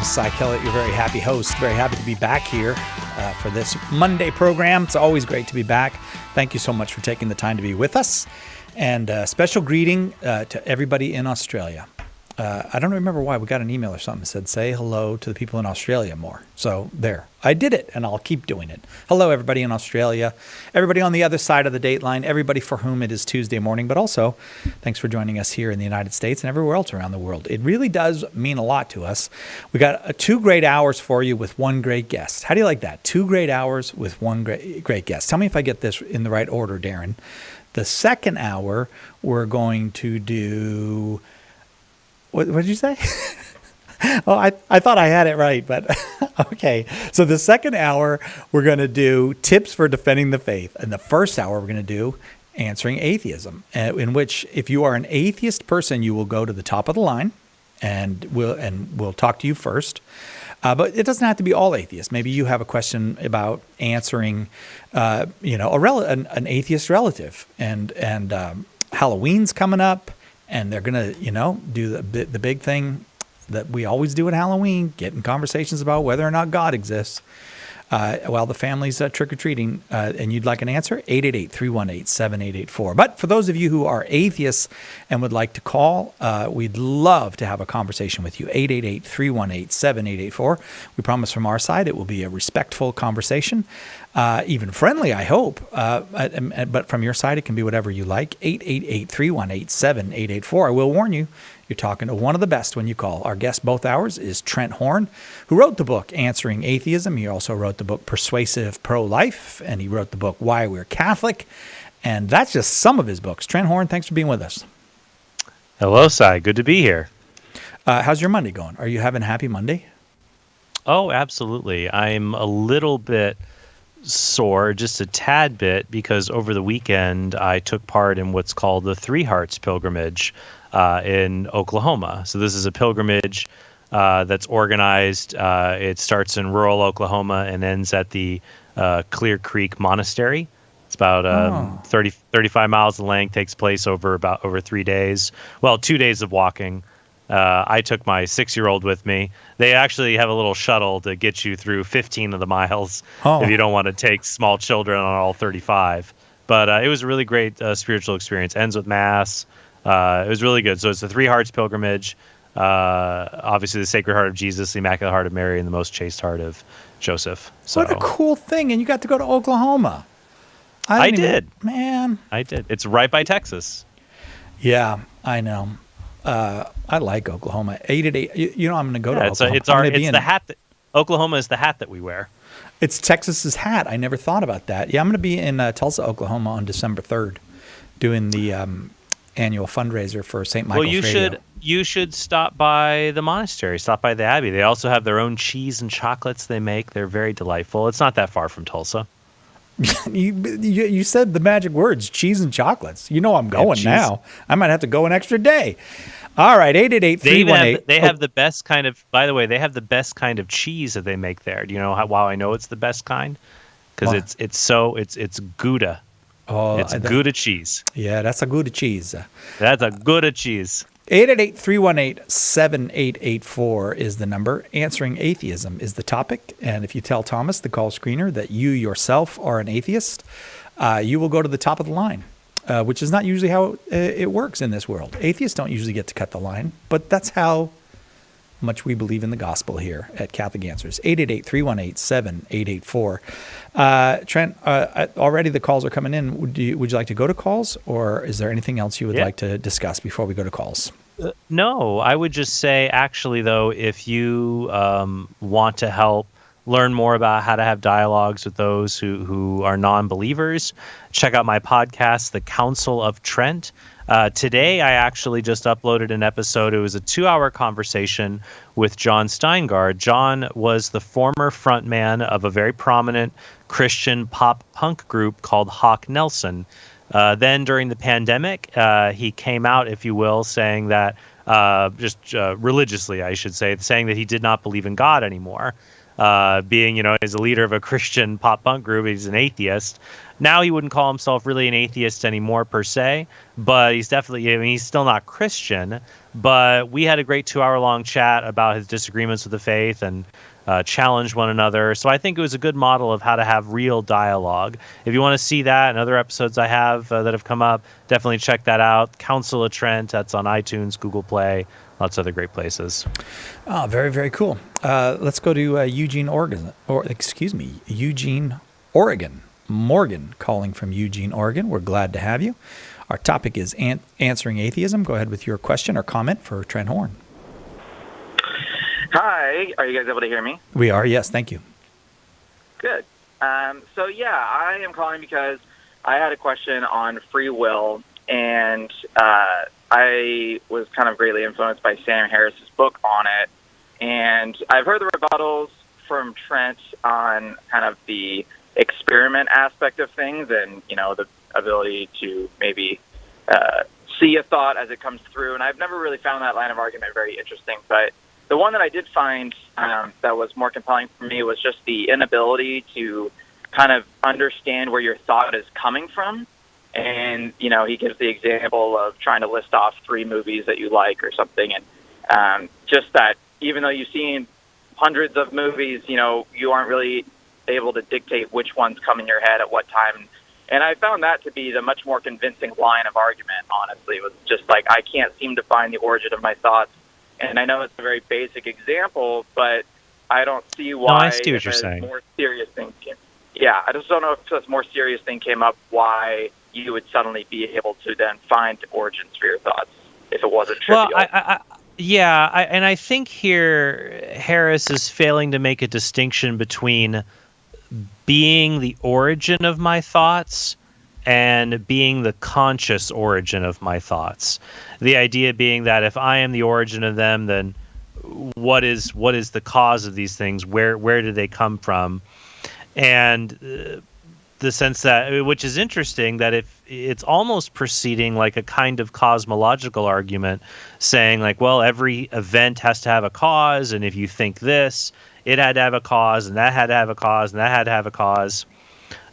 Cy Kellett, your very happy host. Very happy to be back here for this Monday program. It's always great to be back. Thank you so much for taking the time to be with us. And a special greeting to everybody in Australia. I don't remember why. We got an email or something that said, say hello to the people in Australia more. So there, I did it, and I'll keep doing it. Hello, everybody in Australia, everybody on the other side of the date line, everybody for whom it is Tuesday morning, but also thanks for joining us here in the United States and everywhere else around the world. It really does mean a lot to us. We got 2 great hours for you with one great guest. How do you like that? 2 great hours with one great guest. Tell me if I get this in the right order, Darren. The second hour, we're going to do... What did you say? Oh, I thought I had it right, but okay. So the second hour, we're going to do tips for defending the faith. And the first hour, we're going to do answering atheism, in which if you are an atheist person, you will go to the top of the line, and we'll talk to you first. But it doesn't have to be all atheists. Maybe you have a question about answering, an atheist relative, and Halloween's coming up. And they're going to, do the big thing that we always do at Halloween, get in conversations about whether or not God exists while the family's trick-or-treating. And you'd like an answer? 888-318-7884. But for those of you who are atheists and would like to call, we'd love to have a conversation with you. 888-318-7884. We promise from our side it will be a respectful conversation. Even friendly, I hope. But from your side, it can be whatever you like. 888-318-7884. I will warn you, you're talking to one of the best when you call. Our guest both hours is Trent Horn, who wrote the book Answering Atheism. He also wrote the book Persuasive Pro-Life, and he wrote the book Why We're Catholic. And that's just some of his books. Trent Horn, thanks for being with us. Hello, Cy. Good to be here. How's your Monday going? Are you having a happy Monday? Oh, absolutely. I'm a little bit sore, just a tad bit, because over the weekend I took part in what's called the Three Hearts Pilgrimage in Oklahoma. So this is a pilgrimage that's organized. It starts in rural Oklahoma and ends at the Clear Creek Monastery. It's about 35 miles in length, takes place over 3 days. Well, 2 days of walking. I took my 6-year-old with me. They actually have a little shuttle to get you through 15 of the miles if you don't want to take small children on all 35. But it was a really great spiritual experience. Ends with Mass. It was really good. So it's the Three Hearts Pilgrimage. Obviously, the Sacred Heart of Jesus, the Immaculate Heart of Mary, and the Most Chaste Heart of Joseph. So, what a cool thing. And you got to go to Oklahoma. I did. Man. I did. It's right by Texas. Yeah, I know. I like Oklahoma. 888. I'm going to go to Oklahoma. It's the hat. Oklahoma is the hat that we wear. It's Texas's hat. I never thought about that. Yeah, I'm going to be in Tulsa, Oklahoma on December 3rd, doing the annual fundraiser for St. Michael's Radio. Well, you should stop by the monastery. Stop by the Abbey. They also have their own cheese and chocolates they make. They're very delightful. It's not that far from Tulsa. You said the magic words, cheese and chocolates. I'm going now. I might have to go an extra day. All right, 888-318. They have the best kind of, by the way, they have the best kind of cheese that they make there. Do you know why I know it's the best kind? Because it's Gouda. Oh, it's Gouda cheese. Yeah, that's a Gouda cheese. That's a Gouda cheese. 888-318-7884 is the number. Answering atheism is the topic. And if you tell Thomas, the call screener, that you yourself are an atheist, you will go to the top of the line, which is not usually how it works in this world. Atheists don't usually get to cut the line, but that's how much we believe in the gospel here at Catholic Answers. 888-318-7884. Trent, already the calls are coming in. Would you like to go to calls, or is there anything else you would like to discuss before we go to calls? No, I would just say, actually, though, if you want to help learn more about how to have dialogues with those who are non-believers, check out my podcast, The Council of Trent. Today, I actually just uploaded an episode. It was a 2-hour conversation with John Steingard. John was the former frontman of a very prominent Christian pop punk group called Hawk Nelson. Then during the pandemic, he came out, if you will, saying that, religiously, I should say, saying that he did not believe in God anymore. Being, as a leader of a Christian pop punk group, he's an atheist. Now he wouldn't call himself really an atheist anymore per se, but he's definitely, I mean, he's still not Christian. But we had a great 2-hour-long chat about his disagreements with the faith and challenged one another. So I think it was a good model of how to have real dialogue. If you want to see that and other episodes I have that have come up, definitely check that out. Council of Trent, that's on iTunes, Google Play, lots of other great places. Oh, very, very cool. Let's go to Eugene, Oregon. Eugene, Oregon. Morgan calling from Eugene, Oregon. We're glad to have you. Our topic is answering atheism. Go ahead with your question or comment for Trent Horn. Hi, are you guys able to hear me? We are, yes, thank you. Good. So I am calling because I had a question on free will, and I was kind of greatly influenced by Sam Harris's book on it. And I've heard the rebuttals from Trent on kind of the experiment aspect of things and, the ability to maybe see a thought as it comes through. And I've never really found that line of argument very interesting. But the one that I did find that was more compelling for me was just the inability to kind of understand where your thought is coming from. And, he gives the example of trying to list off 3 movies that you like or something. And just that even though you've seen hundreds of movies, you aren't really able to dictate which ones come in your head at what time. And I found that to be the much more convincing line of argument, honestly. It was just like, I can't seem to find the origin of my thoughts. And I know it's a very basic example, but I don't see why. No, I see what you're saying. More serious thing I just don't know if a more serious thing came up, why you would suddenly be able to then find origins for your thoughts if it wasn't trivial. Well, and I think here Harris is failing to make a distinction between being the origin of my thoughts and being the conscious origin of my thoughts. The idea being that if I am the origin of them, then what is the cause of these things? Where do they come from? And the sense that, which is interesting, that if it's almost proceeding like a kind of cosmological argument, saying like, well, every event has to have a cause, and if you think this, it had to have a cause, and that had to have a cause, and that had to have a cause.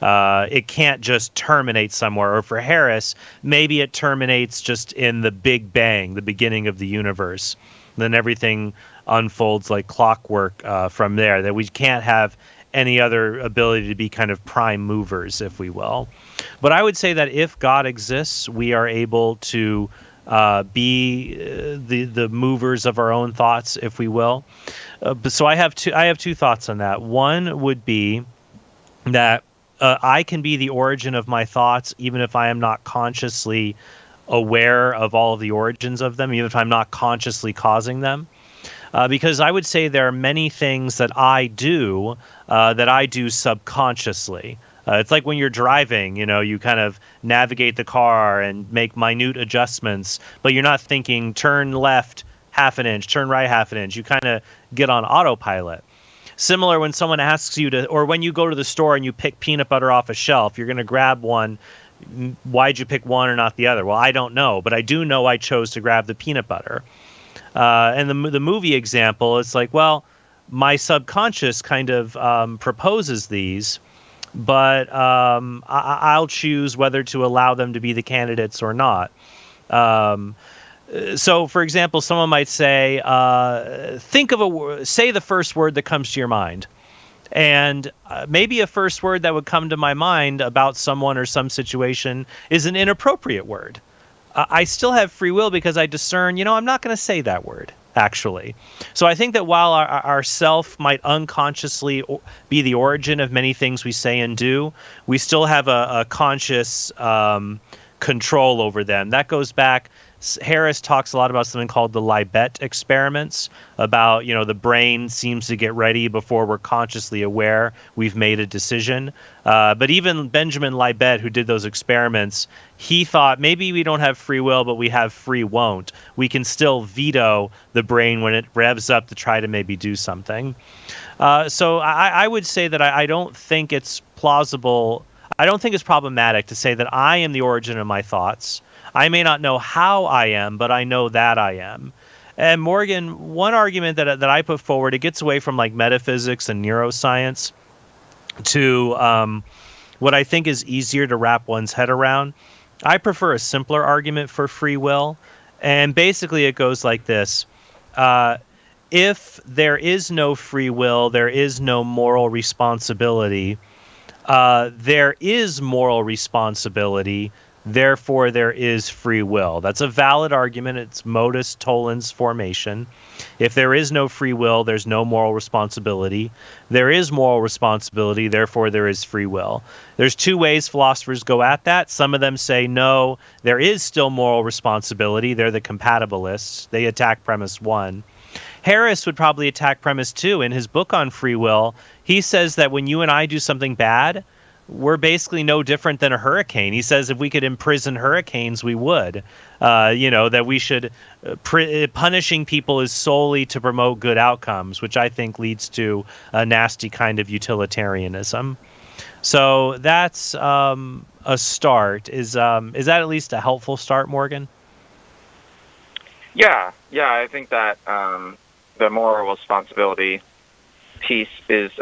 It can't just terminate somewhere. Or for Harris, maybe it terminates just in the Big Bang, the beginning of the universe. Then everything unfolds like clockwork from there, that we can't have any other ability to be kind of prime movers, if we will. But I would say that if God exists, we are able to be the movers of our own thoughts, if we will. So I have two thoughts on that. One would be that I can be the origin of my thoughts, even if I am not consciously aware of all of the origins of them, even if I'm not consciously causing them. Because I would say there are many things that I do subconsciously. It's like when you're driving, you kind of navigate the car and make minute adjustments, but you're not thinking turn left half an inch, turn right half an inch. You kind of get on autopilot. Similar when someone asks you to, or when you go to the store and you pick peanut butter off a shelf, you're going to grab one. Why'd you pick one or not the other? Well, I don't know, but I do know I chose to grab the peanut butter. And the movie example, it's like, well, my subconscious kind of proposes these, but I'll choose whether to allow them to be the candidates or not. So, for example, someone might say, think of say the first word that comes to your mind. And maybe a first word that would come to my mind about someone or some situation is an inappropriate word. I still have free will because I discern, I'm not going to say that word, actually. So I think that while our self might unconsciously be the origin of many things we say and do, we still have a conscious control over them. That goes back. Harris talks a lot about something called the Libet experiments, about, the brain seems to get ready before we're consciously aware we've made a decision. But even Benjamin Libet, who did those experiments, he thought maybe we don't have free will, but we have free won't. We can still veto the brain when it revs up to try to maybe do something. So I would say that I don't think it's plausible. I don't think it's problematic to say that I am the origin of my thoughts. I may not know how I am, but I know that I am. And Morgan, one argument that I put forward, it gets away from like metaphysics and neuroscience to what I think is easier to wrap one's head around. I prefer a simpler argument for free will. And basically it goes like this. If there is no free will, there is no moral responsibility. There is moral responsibility, therefore there is free will. That's a valid argument. It's modus tollens formation. If there is no free will, there's no moral responsibility. There is moral responsibility, therefore there is free will. There's two ways philosophers go at that. Some of them say, no, there is still moral responsibility. They're the compatibilists. They attack premise one. Harris would probably attack premise two. In his book on free will, he says that when you and I do something bad, we're basically no different than a hurricane. He says if we could imprison hurricanes, we would. That we should punishing people is solely to promote good outcomes, which I think leads to a nasty kind of utilitarianism. So that's a start. Is that at least a helpful start, Morgan? Yeah, I think that the moral responsibility piece is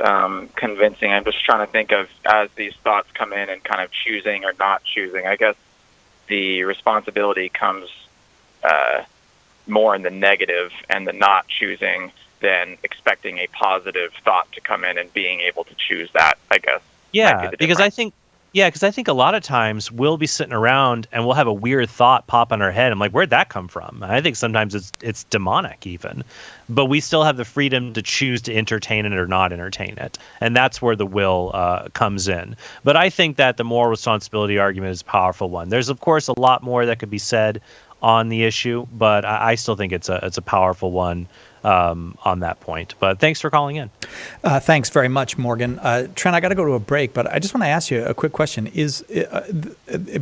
convincing. I'm just trying to think of, as these thoughts come in and kind of choosing or not choosing, I guess the responsibility comes more in the negative, and the not choosing than expecting a positive thought to come in and being able to choose that, I guess. Yeah, because I think a lot of times we'll be sitting around and we'll have a weird thought pop in our head. I'm like, where'd that come from? And I think sometimes it's demonic even, but we still have the freedom to choose to entertain it or not entertain it. And that's where the will comes in. But I think that the moral responsibility argument is a powerful one. There's, of course, a lot more that could be said on the issue, but I still think it's a powerful one on that point. But thanks for calling in. Thanks very much, Morgan. Trent, I got to go to a break, but I just want to ask you a quick question. Is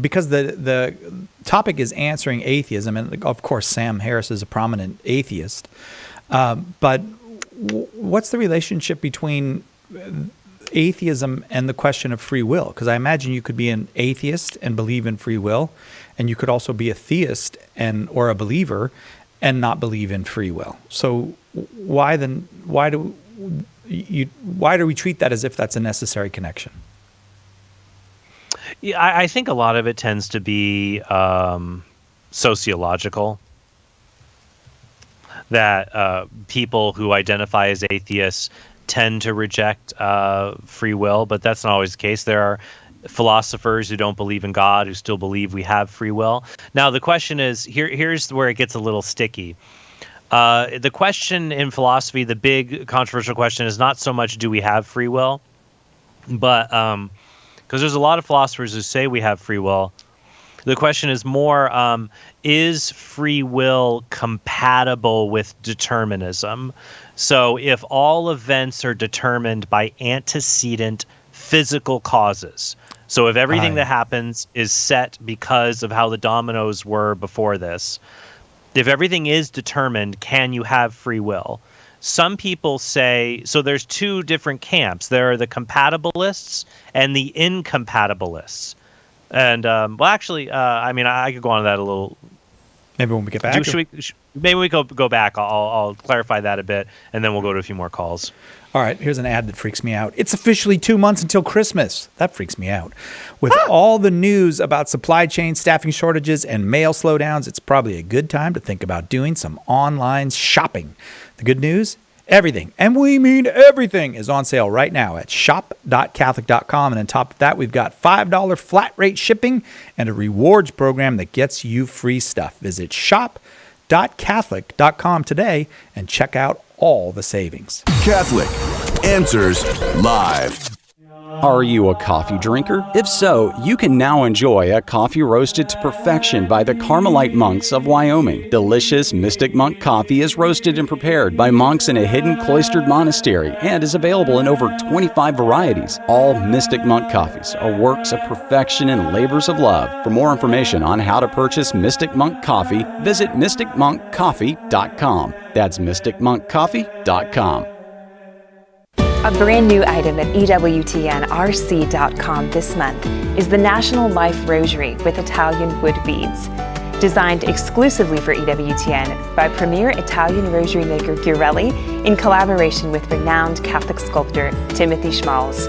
because the topic is answering atheism, and of course Sam Harris is a prominent atheist, but what's the relationship between atheism and the question of free will? Because I imagine you could be an atheist and believe in free will, and you could also be a theist or a believer and not believe in free will. So why do we treat that as if that's a necessary connection? Yeah, I think a lot of it tends to be sociological. That people who identify as atheists tend to reject free will, but that's not always the case. There are philosophers who don't believe in God who still believe we have free will. Now, the question is, here's where it gets a little sticky. The question in philosophy, the big controversial question, is not so much do we have free will, but because there's a lot of philosophers who say we have free will. The question is more, is free will compatible with determinism? So if all events are determined by antecedent physical causes, so if everything that happens is set because of how the dominoes were before this, if everything is determined, can you have free will? Some people say, so there's two different camps. There are the compatibilists and the incompatibilists. And, I could go on to that a little. Maybe when we get back. Maybe we go back. I'll clarify that a bit, and then we'll go to a few more calls. All right, here's an ad that freaks me out. It's officially 2 months until Christmas. That freaks me out. With all the news about supply chain, staffing shortages, and mail slowdowns, it's probably a good time to think about doing some online shopping. The good news? Everything, and we mean everything, is on sale right now at shop.catholic.com. And on top of that, we've got $5 flat rate shipping and a rewards program that gets you free stuff. Visit shop.catholic.com today and check out all the savings. Catholic Answers Live. Are you a coffee drinker? If so, you can now enjoy a coffee roasted to perfection by the Carmelite monks of Wyoming. Delicious Mystic Monk coffee is roasted and prepared by monks in a hidden cloistered monastery and is available in over 25 varieties. All Mystic Monk coffees are works of perfection and labors of love. For more information on how to purchase Mystic Monk coffee, visit mysticmonkcoffee.com. That's mysticmonkcoffee.com. A brand new item at EWTNRC.com this month is the National Life Rosary with Italian wood beads. Designed exclusively for EWTN by premier Italian rosary maker Ghirelli in collaboration with renowned Catholic sculptor Timothy Schmalz.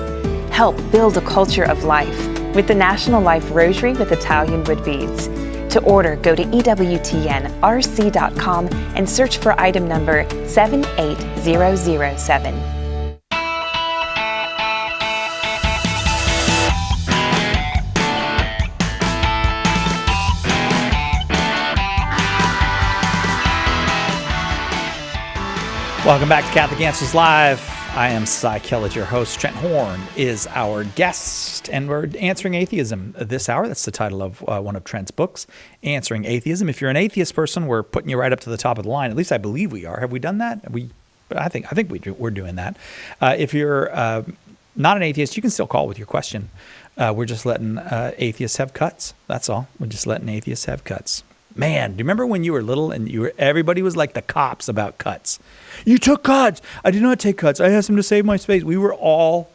Help build a culture of life with the National Life Rosary with Italian wood beads. To order, go to EWTNRC.com and search for item number 78007. Welcome back to Catholic Answers Live. I am Cy Kellett, your host. Trent Horn is our guest, and we're answering atheism this hour. That's the title of one of Trent's books, Answering Atheism. If you're an atheist person, we're putting you right up to the top of the line. At least I believe we are. Have we done that? I think we're doing that. If you're not an atheist, you can still call with your question. We're just letting atheists have cuts. That's all. We're just letting atheists have cuts. Man, do you remember when you were little and everybody was like the cops about cuts? You took cuts. I did not take cuts. I asked him to save my space. We were all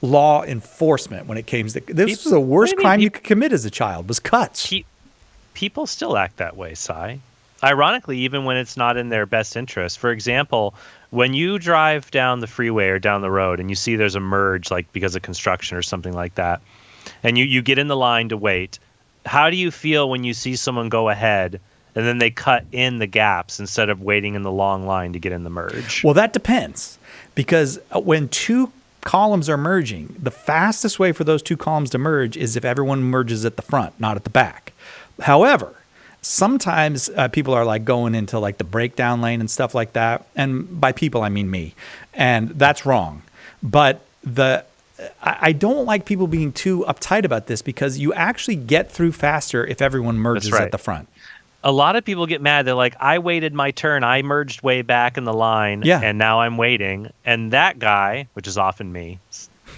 law enforcement when it came to this. Was the worst crime you could commit as a child was cuts. People still act that way, Cy. Ironically, even when it's not in their best interest. For example, when you drive down the freeway or down the road and you see there's a merge, like because of construction or something like that, and you get in the line to wait. How do you feel when you see someone go ahead and then they cut in the gaps instead of waiting in the long line to get in the merge? Well, that depends, because when two columns are merging, the fastest way for those two columns to merge is if everyone merges at the front, not at the back. However, sometimes people are like going into like the breakdown lane and stuff like that. And by people, I mean me. And that's wrong. But I don't like people being too uptight about this, because you actually get through faster if everyone merges at the front. A lot of people get mad. They're like, I waited my turn. I merged way back in the line, and now I'm waiting. And that guy, which is often me,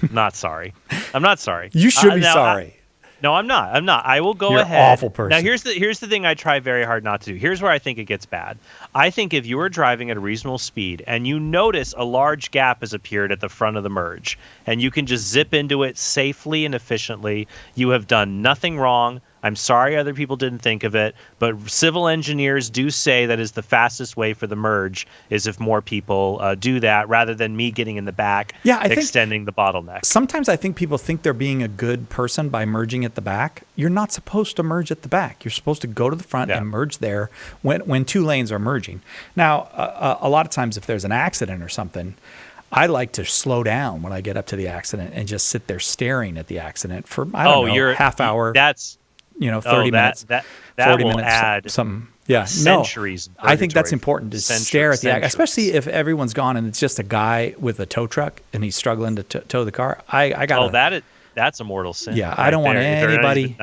not sorry. I'm not sorry. You should be sorry. No, I'm not. I will go You're ahead. You're an awful person. Now, here's the thing I try very hard not to do. Here's where I think it gets bad. I think if you are driving at a reasonable speed and you notice a large gap has appeared at the front of the merge and you can just zip into it safely and efficiently, you have done nothing wrong. I'm sorry other people didn't think of it, but civil engineers do say that is the fastest way for the merge is if more people do that rather than me getting in the back, extending the bottleneck. Sometimes I think people think they're being a good person by merging at the back. You're not supposed to merge at the back. You're supposed to go to the front and merge there when two lanes are merging. Now, a lot of times if there's an accident or something, I like to slow down when I get up to the accident and just sit there staring at the accident for, half hour. 30 minutes. That 40 will minutes, add some centuries. I think that's important to stare at the accident, especially if everyone's gone and it's just a guy with a tow truck and he's struggling to tow the car. I got that's a mortal sin. Yeah, I don't want anybody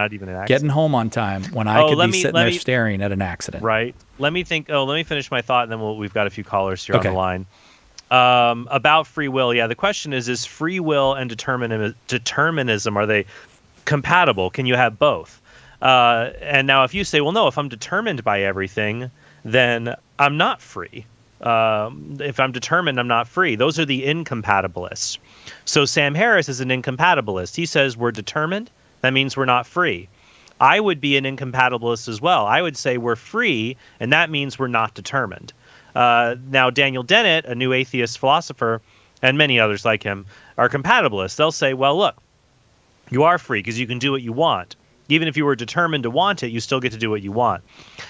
getting home on time when I could be sitting there staring at an accident. Right. Let me finish my thought, and then we've got a few callers here on the line. About free will. Yeah, the question is free will and determinism, are they compatible? Can you have both? And now if you say, well, no, if I'm determined by everything, then I'm not free. If I'm determined, I'm not free. Those are the incompatibilists. So Sam Harris is an incompatibilist. He says we're determined. That means we're not free. I would be an incompatibilist as well. I would say we're free, and that means we're not determined. Now, Daniel Dennett, a new atheist philosopher, and many others like him, are compatibilists. They'll say, well, look, you are free because you can do what you want. Even if you were determined to want it, you still get to do what you want.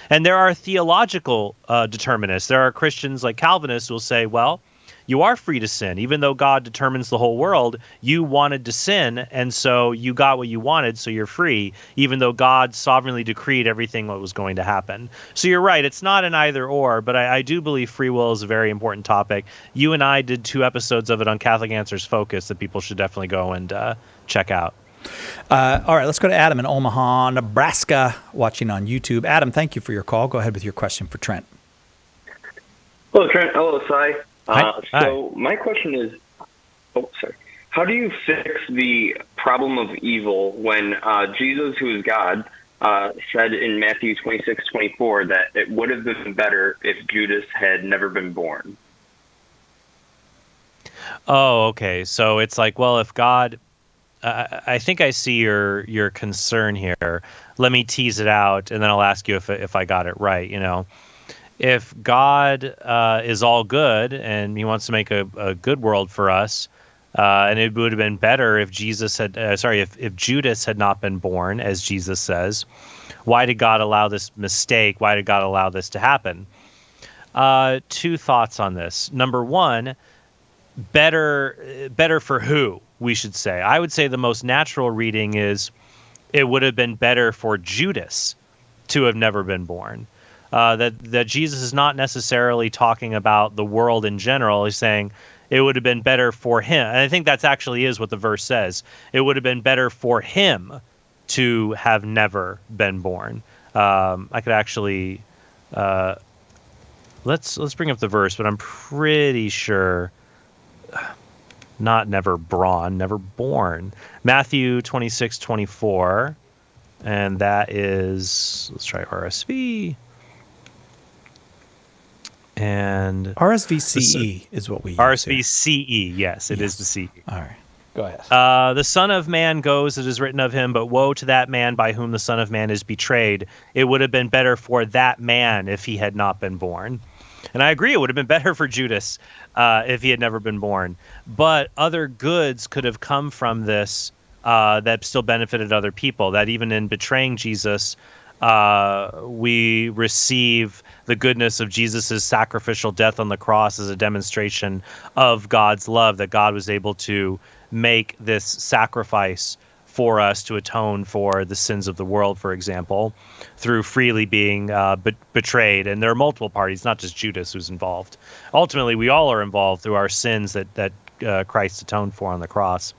And there are theological determinists. There are Christians like Calvinists who will say, well, you are free to sin. Even though God determines the whole world, you wanted to sin, and so you got what you wanted, so you're free, even though God sovereignly decreed everything what was going to happen. So you're right, it's not an either or, but I do believe free will is a very important topic. You and I did 2 episodes of it on Catholic Answers Focus that people should definitely go and check out. All right, let's go to Adam in Omaha, Nebraska, watching on YouTube. Adam, thank you for your call. Go ahead with your question for Trent. Hello, Trent. Hello, Cy. Hi. My question is, how do you fix the problem of evil when Jesus, who is God, said in Matthew 26:24 that it would have been better if Judas had never been born? Oh, okay. So it's like, well, if God... I think I see your concern here. Let me tease it out, and then I'll ask you if I got it right. If God is all good and he wants to make a good world for us, And it would have been better if if Judas had not been born, as Jesus says. Why did God allow this mistake? Why did God allow this to happen? Two thoughts on this. Number one, better for who, we should say. I would say the most natural reading is it would have been better for Judas to have never been born. That Jesus is not necessarily talking about the world in general. He's saying it would have been better for him. And I think that's actually is what the verse says. It would have been better for him to have never been born. I could actually let's bring up the verse, but I'm pretty sure not never born. Matthew 26:24, and that is, let's try RSV. And RSVCE is what we use. RSVCE, yes, it is the CE. All right, go ahead. The Son of Man goes, it is written of him, but woe to that man by whom the Son of Man is betrayed. It would have been better for that man if he had not been born. And I agree, it would have been better for Judas if he had never been born. But other goods could have come from this that still benefited other people, that even in betraying Jesus, we receive the goodness of Jesus' sacrificial death on the cross as a demonstration of God's love, that God was able to make this sacrifice for us to atone for the sins of the world, for example, through freely being betrayed. And there are multiple parties, not just Judas who's involved. Ultimately, we all are involved through our sins that Christ atoned for on the cross.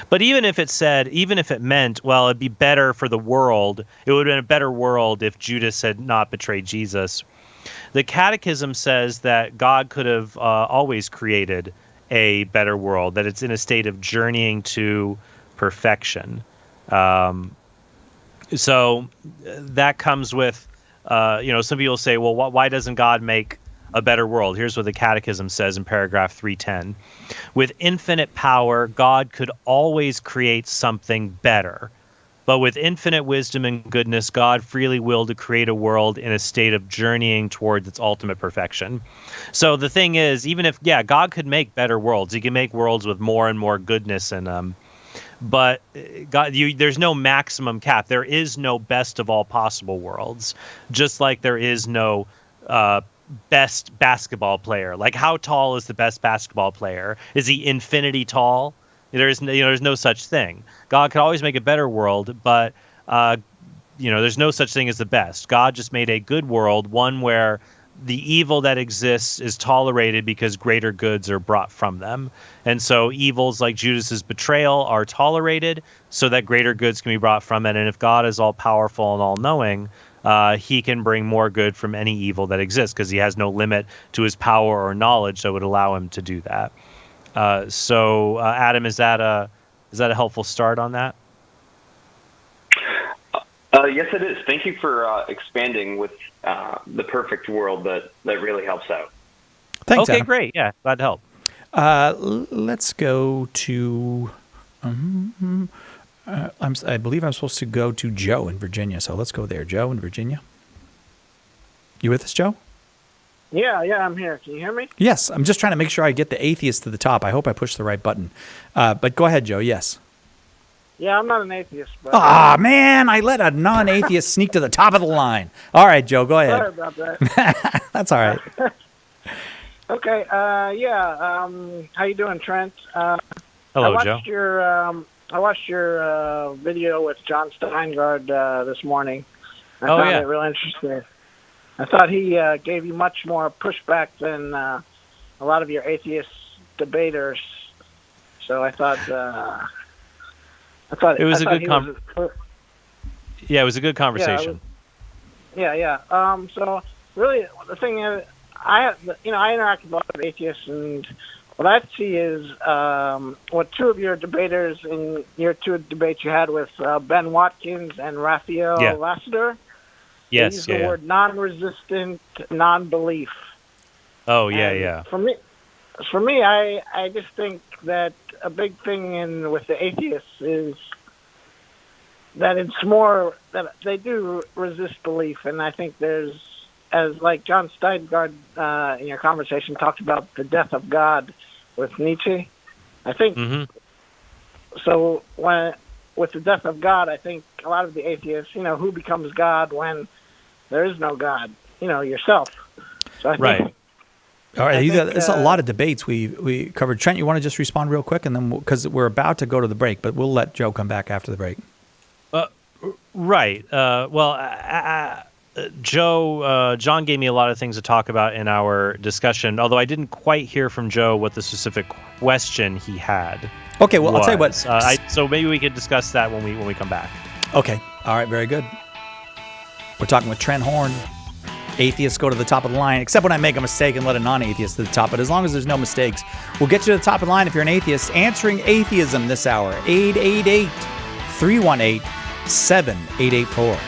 But even if it meant, well, it'd be better for the world, it would have been a better world if Judas had not betrayed Jesus. The Catechism says that God could have always created a better world, that it's in a state of journeying to perfection. So that comes with, some people say, well, why doesn't God make a better world? Here's what the Catechism says in paragraph 310. With infinite power, God could always create something better. But with infinite wisdom and goodness, God freely willed to create a world in a state of journeying towards its ultimate perfection. So the thing is, even if, God could make better worlds. He can make worlds with more and more goodness in them. But God, there's no maximum cap. There is no best of all possible worlds, just like there is no best basketball player. Like, how tall is the best basketball player? Is he infinity tall? There's no such thing. God could always make a better world, but there's no such thing as the best. God just made a good world, one where the evil that exists is tolerated because greater goods are brought from them. And so evils like Judas's betrayal are tolerated so that greater goods can be brought from it. And if God is all powerful and all knowing, he can bring more good from any evil that exists because he has no limit to his power or knowledge that would allow him to do that. So Adam, is that a helpful start on that? Yes, it is. Thank you for expanding with the perfect world. That really helps out. Thanks, okay, Adam. Great. Yeah, glad to help. Let's go to. I believe I'm supposed to go to Joe in Virginia, so let's go there. Joe in Virginia. You with us, Joe? Yeah, I'm here. Can you hear me? Yes, I'm just trying to make sure I get the atheist to the top. I hope I pushed the right button. But go ahead, Joe. Yes. Yeah, I'm not an atheist. But Man, I let a non-atheist sneak to the top of the line. All right, Joe, go ahead. Sorry about that. That's all right. Okay. How you doing, Trent? Hello, Joe. I watched your video with John Steingard this morning. I found it real interesting. I thought he gave you much more pushback than a lot of your atheist debaters. So I thought it was a good it was a good conversation. So really, the thing is, I interact with a lot of atheists, and what I see is what two of your debaters in your two debates you had with Ben Watkins and Raphael Lassiter. Yes, they use the word non-resistant, non-belief. Oh, yeah. For me, I just think that a big thing with the atheists is that it's more that they do resist belief, and I think there's, as like John Steingard in your conversation talked about the death of God with Nietzsche. I think so. With the death of God, I think a lot of the atheists, who becomes God when there is no God? Yourself. So I think, all right, there's a lot of debates we covered. Trent, you want to just respond real quick, and then because we're about to go to the break, but we'll let Joe come back after the break. Right. John gave me a lot of things to talk about in our discussion, although I didn't quite hear from Joe what the specific question he had. Okay, well, I'll tell you what. So maybe we could discuss that when we come back. Okay. All right, very good. We're talking with Trent Horn. Atheists go to the top of the line, except when I make a mistake and let a non-atheist to the top. But as long as there's no mistakes, we'll get you to the top of the line if you're an atheist. Answering atheism this hour, 888-318-7884.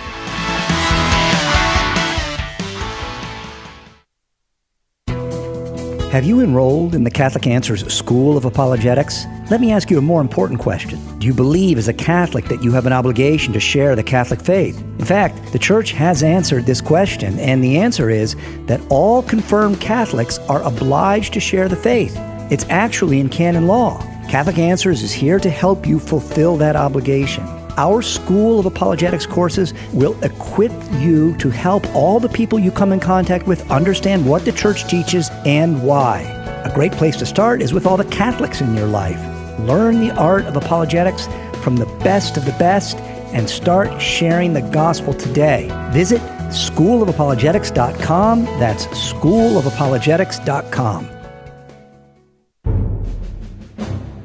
Have you enrolled in the Catholic Answers School of Apologetics? Let me ask you a more important question. Do you believe as a Catholic that you have an obligation to share the Catholic faith? In fact, the Church has answered this question, and the answer is that all confirmed Catholics are obliged to share the faith. It's actually in canon law. Catholic Answers is here to help you fulfill that obligation. Our School of Apologetics courses will equip you to help all the people you come in contact with understand what the Church teaches and why. A great place to start is with all the Catholics in your life. Learn the art of apologetics from the best of the best and start sharing the gospel today. Visit schoolofapologetics.com. That's schoolofapologetics.com.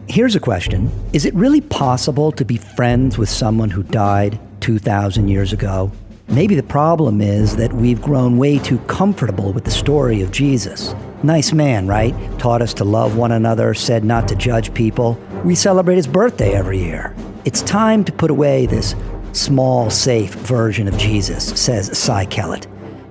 Here's a question. Is it really possible to be friends with someone who died 2,000 years ago? Maybe the problem is that we've grown way too comfortable with the story of Jesus. Nice man, right? Taught us to love one another, said not to judge people. We celebrate his birthday every year. It's time to put away this small, safe version of Jesus, says Cy Kellett.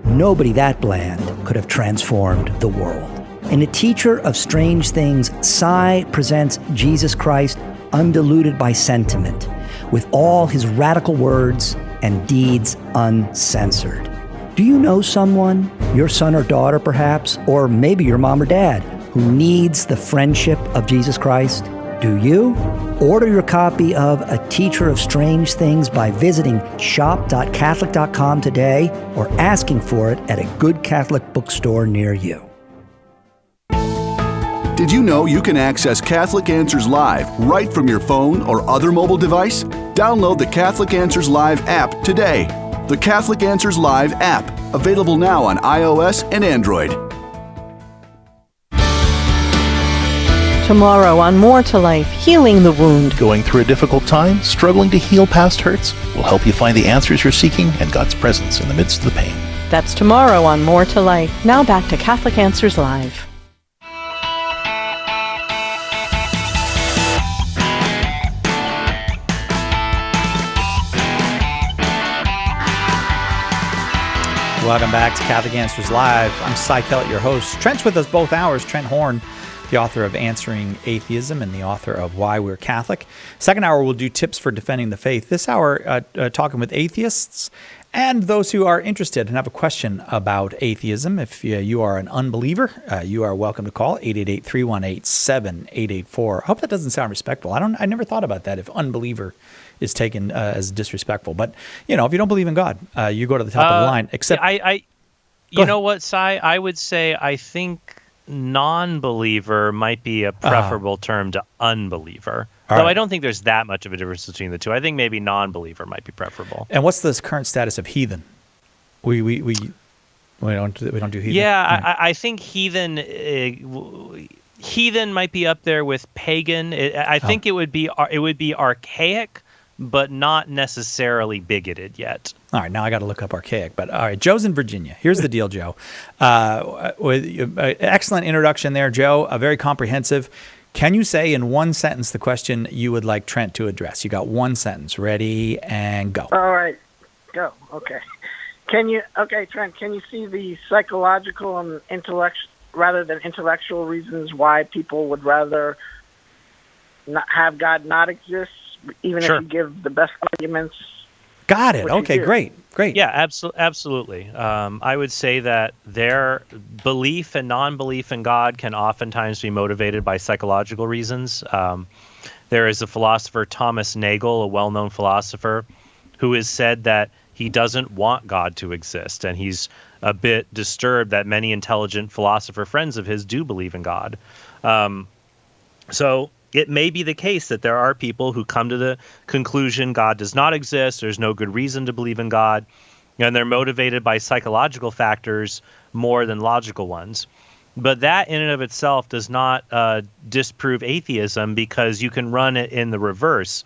Nobody that bland could have transformed the world. In A Teacher of Strange Things, Cy presents Jesus Christ undiluted by sentiment, with all his radical words and deeds uncensored. Do you know someone, your son or daughter perhaps, or maybe your mom or dad, who needs the friendship of Jesus Christ? Do you? Order your copy of A Teacher of Strange Things by visiting shop.catholic.com today or asking for it at a good Catholic bookstore near you. Did you know you can access Catholic Answers Live right from your phone or other mobile device? Download the Catholic Answers Live app today. The Catholic Answers Live app, available now on iOS and Android. Tomorrow on More to Life, Healing the Wound. Going through a difficult time, struggling to heal past hurts? We'll help you find the answers you're seeking and God's presence in the midst of the pain. That's tomorrow on More to Life. Now back to Catholic Answers Live. Welcome back to Catholic Answers Live. I'm Cy Kellett, your host. Trent's with us both hours. Trent Horn, the author of Answering Atheism and the author of Why We're Catholic. Second hour, we'll do tips for defending the faith. This hour, talking with atheists and those who are interested and have a question about atheism. If you are an unbeliever, you are welcome to call 888-318-7884. I hope that doesn't sound respectful. I never thought about that if unbeliever is taken as disrespectful. But, if you don't believe in God, you go to the top of the line. Except, you know what, Cy? I would say I think non-believer might be a preferable term to unbeliever. Though right. I don't think there's that much of a difference between the two. I think maybe non-believer might be preferable. And what's the current status of heathen? We don't do heathen. Yeah, right. I think heathen might be up there with pagan. I think it would be archaic, but not necessarily bigoted yet. All right, now I got to look up archaic. But all right, Joe's in Virginia. Here's the deal, Joe. Excellent introduction there, Joe. Very comprehensive. Can you say in one sentence the question you would like Trent to address? You got one sentence. Ready and go. All right, go. Okay. Trent, can you see the psychological and rather than intellectual reasons why people would rather not have God not exist, even Sure. if you give the best arguments Got it. Okay, great. Yeah, absolutely. I would say that their belief and non-belief in God can oftentimes be motivated by psychological reasons. There is a philosopher, Thomas Nagel, a well-known philosopher, who has said that he doesn't want God to exist, and he's a bit disturbed that many intelligent philosopher friends of his do believe in God. So it may be the case that there are people who come to the conclusion God does not exist, there's no good reason to believe in God, and they're motivated by psychological factors more than logical ones. But that in and of itself does not disprove atheism, because you can run it in the reverse.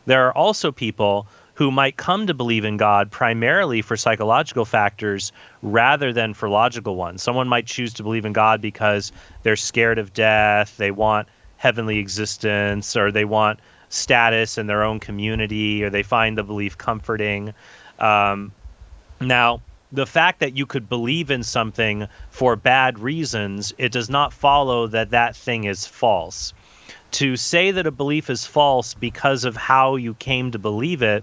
There are also people who might come to believe in God primarily for psychological factors rather than for logical ones. Someone might choose to believe in God because they're scared of death, they want heavenly existence, or they want status in their own community, or they find the belief comforting. Now, the fact that you could believe in something for bad reasons, it does not follow that that thing is false. To say that a belief is false because of how you came to believe it,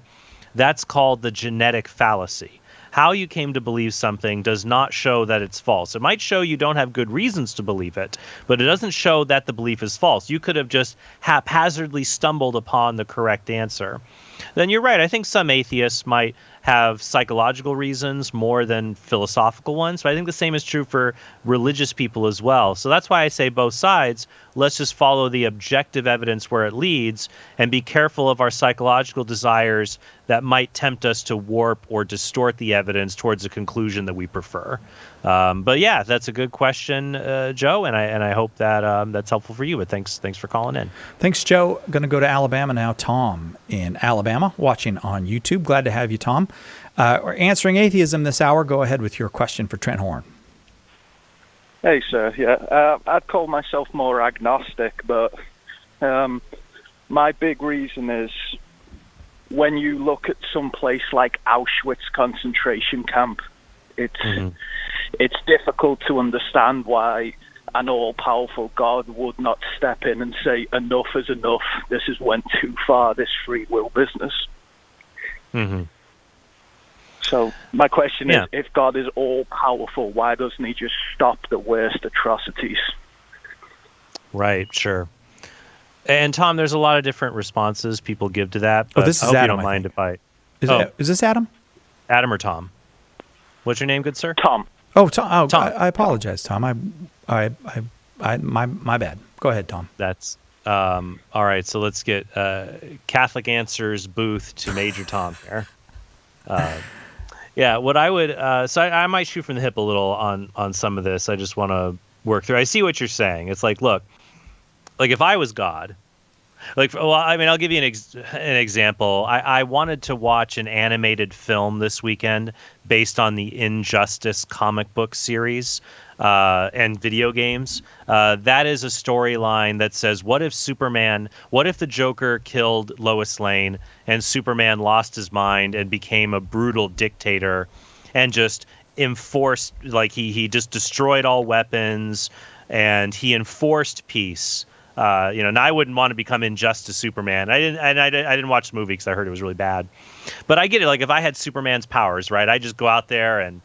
that's called the genetic fallacy. How you came to believe something does not show that it's false. It might show you don't have good reasons to believe it, but it doesn't show that the belief is false. You could have just haphazardly stumbled upon the correct answer. Then you're right. I think some atheists might have psychological reasons more than philosophical ones, but I think the same is true for religious people as well. So that's why I say both sides. Let's just follow the objective evidence where it leads and be careful of our psychological desires that might tempt us to warp or distort the evidence towards a conclusion that we prefer. But yeah, that's a good question, Joe, and I hope that that's helpful for you. But thanks for calling in. Thanks, Joe. Going to go to Alabama now. Tom in Alabama, watching on YouTube. Glad to have you, Tom. We're answering atheism this hour. Go ahead with your question for Trent Horn. Hey, sir. Yeah, I'd call myself more agnostic, but my big reason is when you look at some place like Auschwitz concentration camp, it's difficult to understand why an all-powerful God would not step in and say, enough is enough, this has went too far, this free will business. Mm-hmm. So my question is, if God is all-powerful, why doesn't he just stop the worst atrocities? Right, sure. And Tom, there's a lot of different responses people give to that. But this is I hope Adam, you don't mind if I... Is this Adam? Adam or Tom? What's your name, good sir? Tom. Oh, Tom. Oh, Tom. I apologize, Tom. My bad. Go ahead, Tom. That's all right. So let's get Catholic Answers booth to Major Tom here. Yeah, what I would so I might shoot from the hip a little on some of this. I just want to work through. I see what you're saying. It's like, look, like if I was God, like, well, I mean, I'll give you an example. I wanted to watch an animated film this weekend based on the Injustice comic book series and video games. That is a storyline that says, what if the Joker killed Lois Lane and Superman lost his mind and became a brutal dictator and just enforced, like he just destroyed all weapons and he enforced peace. And I wouldn't want to become Injustice Superman. I didn't watch the movie because I heard it was really bad. But I get it. Like if I had Superman's powers, right? I just go out there and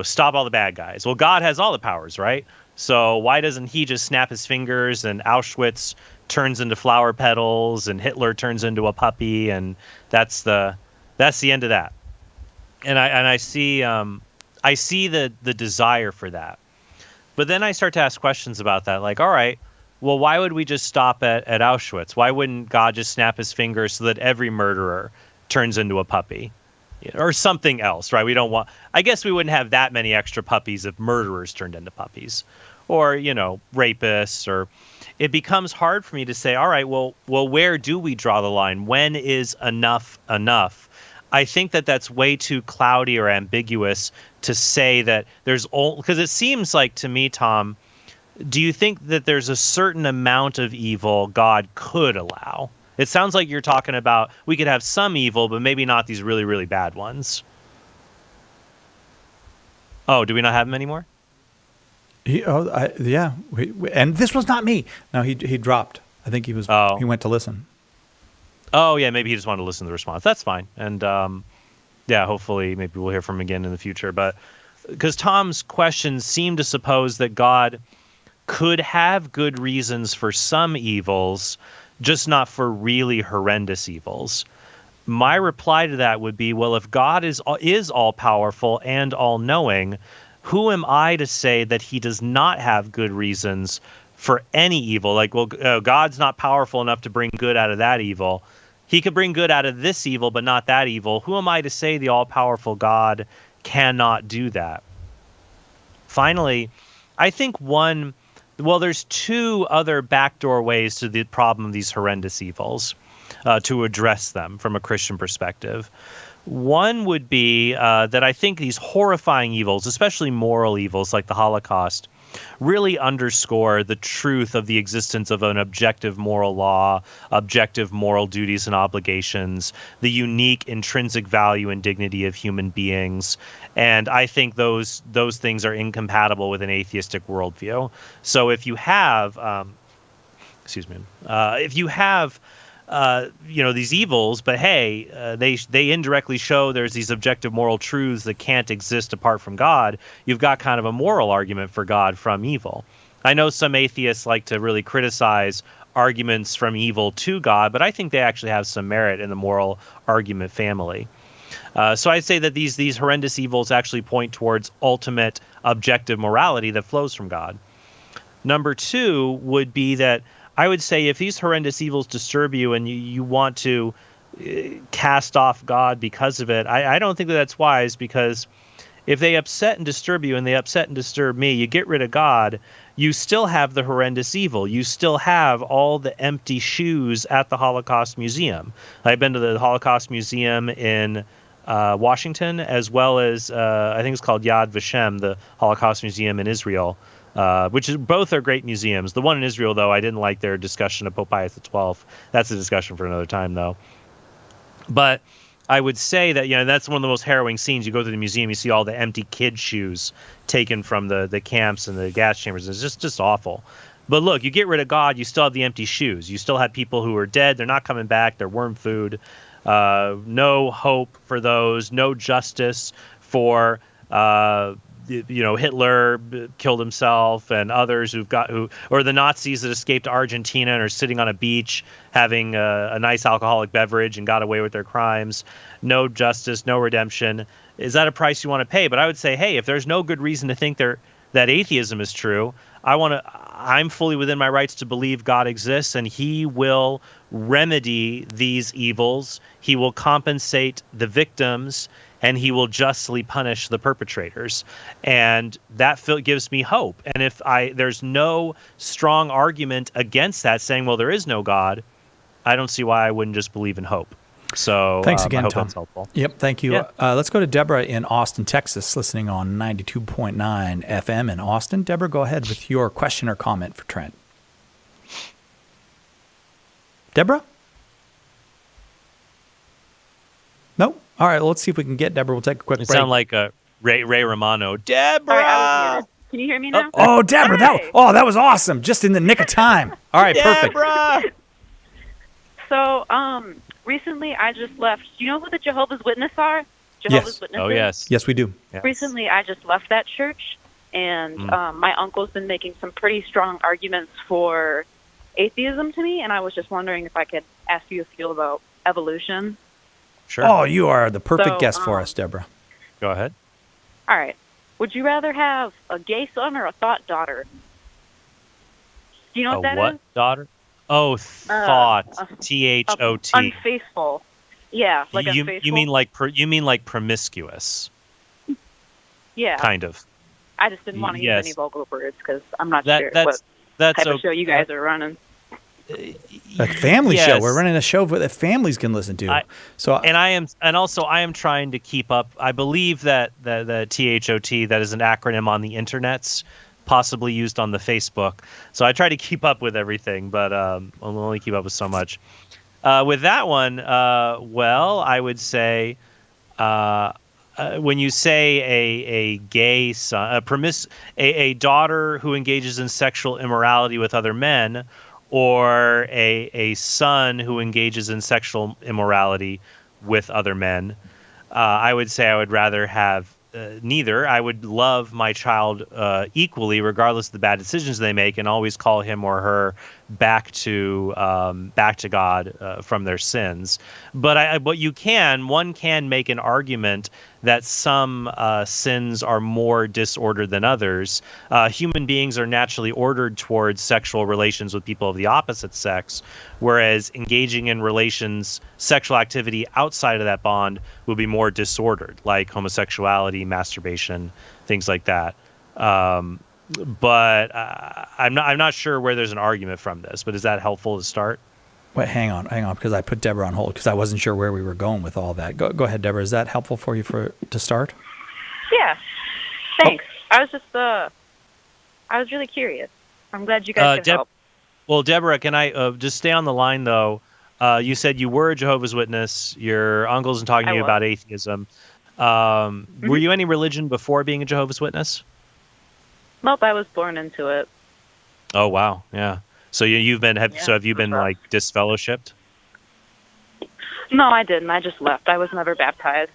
stop all the bad guys. Well, God has all the powers, right? So why doesn't he just snap his fingers and Auschwitz turns into flower petals and Hitler turns into a puppy, and that's the end of that. And I see the desire for that. But then I start to ask questions about that. Like, all right, well, why would we just stop at Auschwitz? Why wouldn't God just snap his fingers so that every murderer turns into a puppy? Or something else, right? I guess we wouldn't have that many extra puppies if murderers turned into puppies. Or, rapists, or it becomes hard for me to say, all right, well, where do we draw the line? When is enough enough? I think that's way too cloudy or ambiguous to say that there's because it seems like to me, Tom, do you think that there's a certain amount of evil God could allow? It sounds like you're talking about we could have some evil, but maybe not these really, really bad ones. Oh, do we not have him anymore? Yeah. And this was not me. No, he dropped. I think he went to listen. Oh, yeah, maybe he just wanted to listen to the response. That's fine. And Yeah, hopefully maybe we'll hear from him again in the future. But because Tom's questions seem to suppose that God could have good reasons for some evils, just not for really horrendous evils. My reply to that would be, well, if God is all-powerful and all-knowing, who am I to say that he does not have good reasons for any evil? Like, well, God's not powerful enough to bring good out of that evil. He could bring good out of this evil, but not that evil. Who am I to say the all-powerful God cannot do that? Finally, I think there's two other backdoor ways to the problem of these horrendous evils to address them from a Christian perspective. One would be that I think these horrifying evils, especially moral evils like the Holocaust, really underscore the truth of the existence of an objective moral law, objective moral duties and obligations, the unique intrinsic value and dignity of human beings. And I think those things are incompatible with an atheistic worldview. So if you have, these evils, but hey, they indirectly show there's these objective moral truths that can't exist apart from God, you've got kind of a moral argument for God from evil. I know some atheists like to really criticize arguments from evil to God, but I think they actually have some merit in the moral argument family. So I'd say that these horrendous evils actually point towards ultimate objective morality that flows from God. Number two would be that I would say if these horrendous evils disturb you and you want to cast off God because of it, I don't think that's wise, because if they upset and disturb you and they upset and disturb me, you get rid of God, you still have the horrendous evil. You still have all the empty shoes at the Holocaust Museum. I've been to the Holocaust Museum in Washington, as well as I think it's called Yad Vashem, the Holocaust Museum in Israel. Both are great museums. The one in Israel, though, I didn't like their discussion of Pope Pius XII. That's a discussion for another time, though. But I would say that that's one of the most harrowing scenes. You go to the museum, you see all the empty kid shoes taken from the camps and the gas chambers. It's just awful. But look, you get rid of God, you still have the empty shoes. You still have people who are dead. They're not coming back. They're worm food. No hope for those. No justice for Hitler killed himself and others or the Nazis that escaped Argentina and are sitting on a beach having a nice alcoholic beverage and got away with their crimes. No justice, no redemption. Is that a price you want to pay? But I would say, hey, if there's no good reason to think that atheism is true, I'm fully within my rights to believe God exists, and he will remedy these evils. He will compensate the victims, and he will justly punish the perpetrators. And that gives me hope. And if there's no strong argument against that, saying, well, there is no God, I don't see why I wouldn't just believe in hope. So thanks again, I hope Tom. that's helpful. Yep, thank you. Yeah. Let's go to Deborah in Austin, Texas, listening on 92.9 FM in Austin. Deborah, go ahead with your question or comment for Trent. Deborah? No? All right, well, let's see if we can get Deborah. We'll take a quick break. Sound like Ray Romano. Deborah! Can you hear me now? Oh, Deborah, that was awesome. Just in the nick of time. All right, Deborah! perfect. So, recently I just left. Do you know who the Jehovah's Witnesses are? Yes. Oh, yes. Yes, we do. Yes. Recently I just left that church, and my uncle's been making some pretty strong arguments for atheism to me, and I was just wondering if I could ask you a few about evolution. Sure. Oh, you are the perfect guest for us, Deborah. Go ahead. All right. Would you rather have a gay son or a thought daughter? Do you know what that is? What daughter? Oh, thought. THOT. Unfaithful. Yeah, like unfaithful. You mean like promiscuous? Yeah. Kind of. I just didn't want to use any vulgar words because I'm not sure what type of show you guys are running. A family show. We're running a show that families can listen to. I am trying to keep up. I believe that the THOT, that is an acronym on the internets, possibly used on the Facebook. So I try to keep up with everything, but I'll only keep up with so much. With that one, I would say when you say a gay son, a daughter who engages in sexual immorality with other men, or a son who engages in sexual immorality with other men, I would say I would rather have neither. I would love my child equally, regardless of the bad decisions they make, and always call him or her back to God from their sins. But one can make an argument that some sins are more disordered than others. Human beings are naturally ordered towards sexual relations with people of the opposite sex, whereas engaging in sexual activity outside of that bond will be more disordered, like homosexuality, masturbation, things like that. But I'm not sure where there's an argument from this. But is that helpful to start? Wait, hang on, because I put Deborah on hold because I wasn't sure where we were going with all that. Go ahead, Deborah. Is that helpful for you to start? Yeah. Thanks. I was just I was really curious. I'm glad you guys can help. Well, Deborah, can I just stay on the line though? You said you were a Jehovah's Witness. Your uncle's talking to you about atheism. Were you any religion before being a Jehovah's Witness? Nope, I was born into it. Oh wow, yeah. So have you been like disfellowshipped? No, I didn't. I just left. I was never baptized.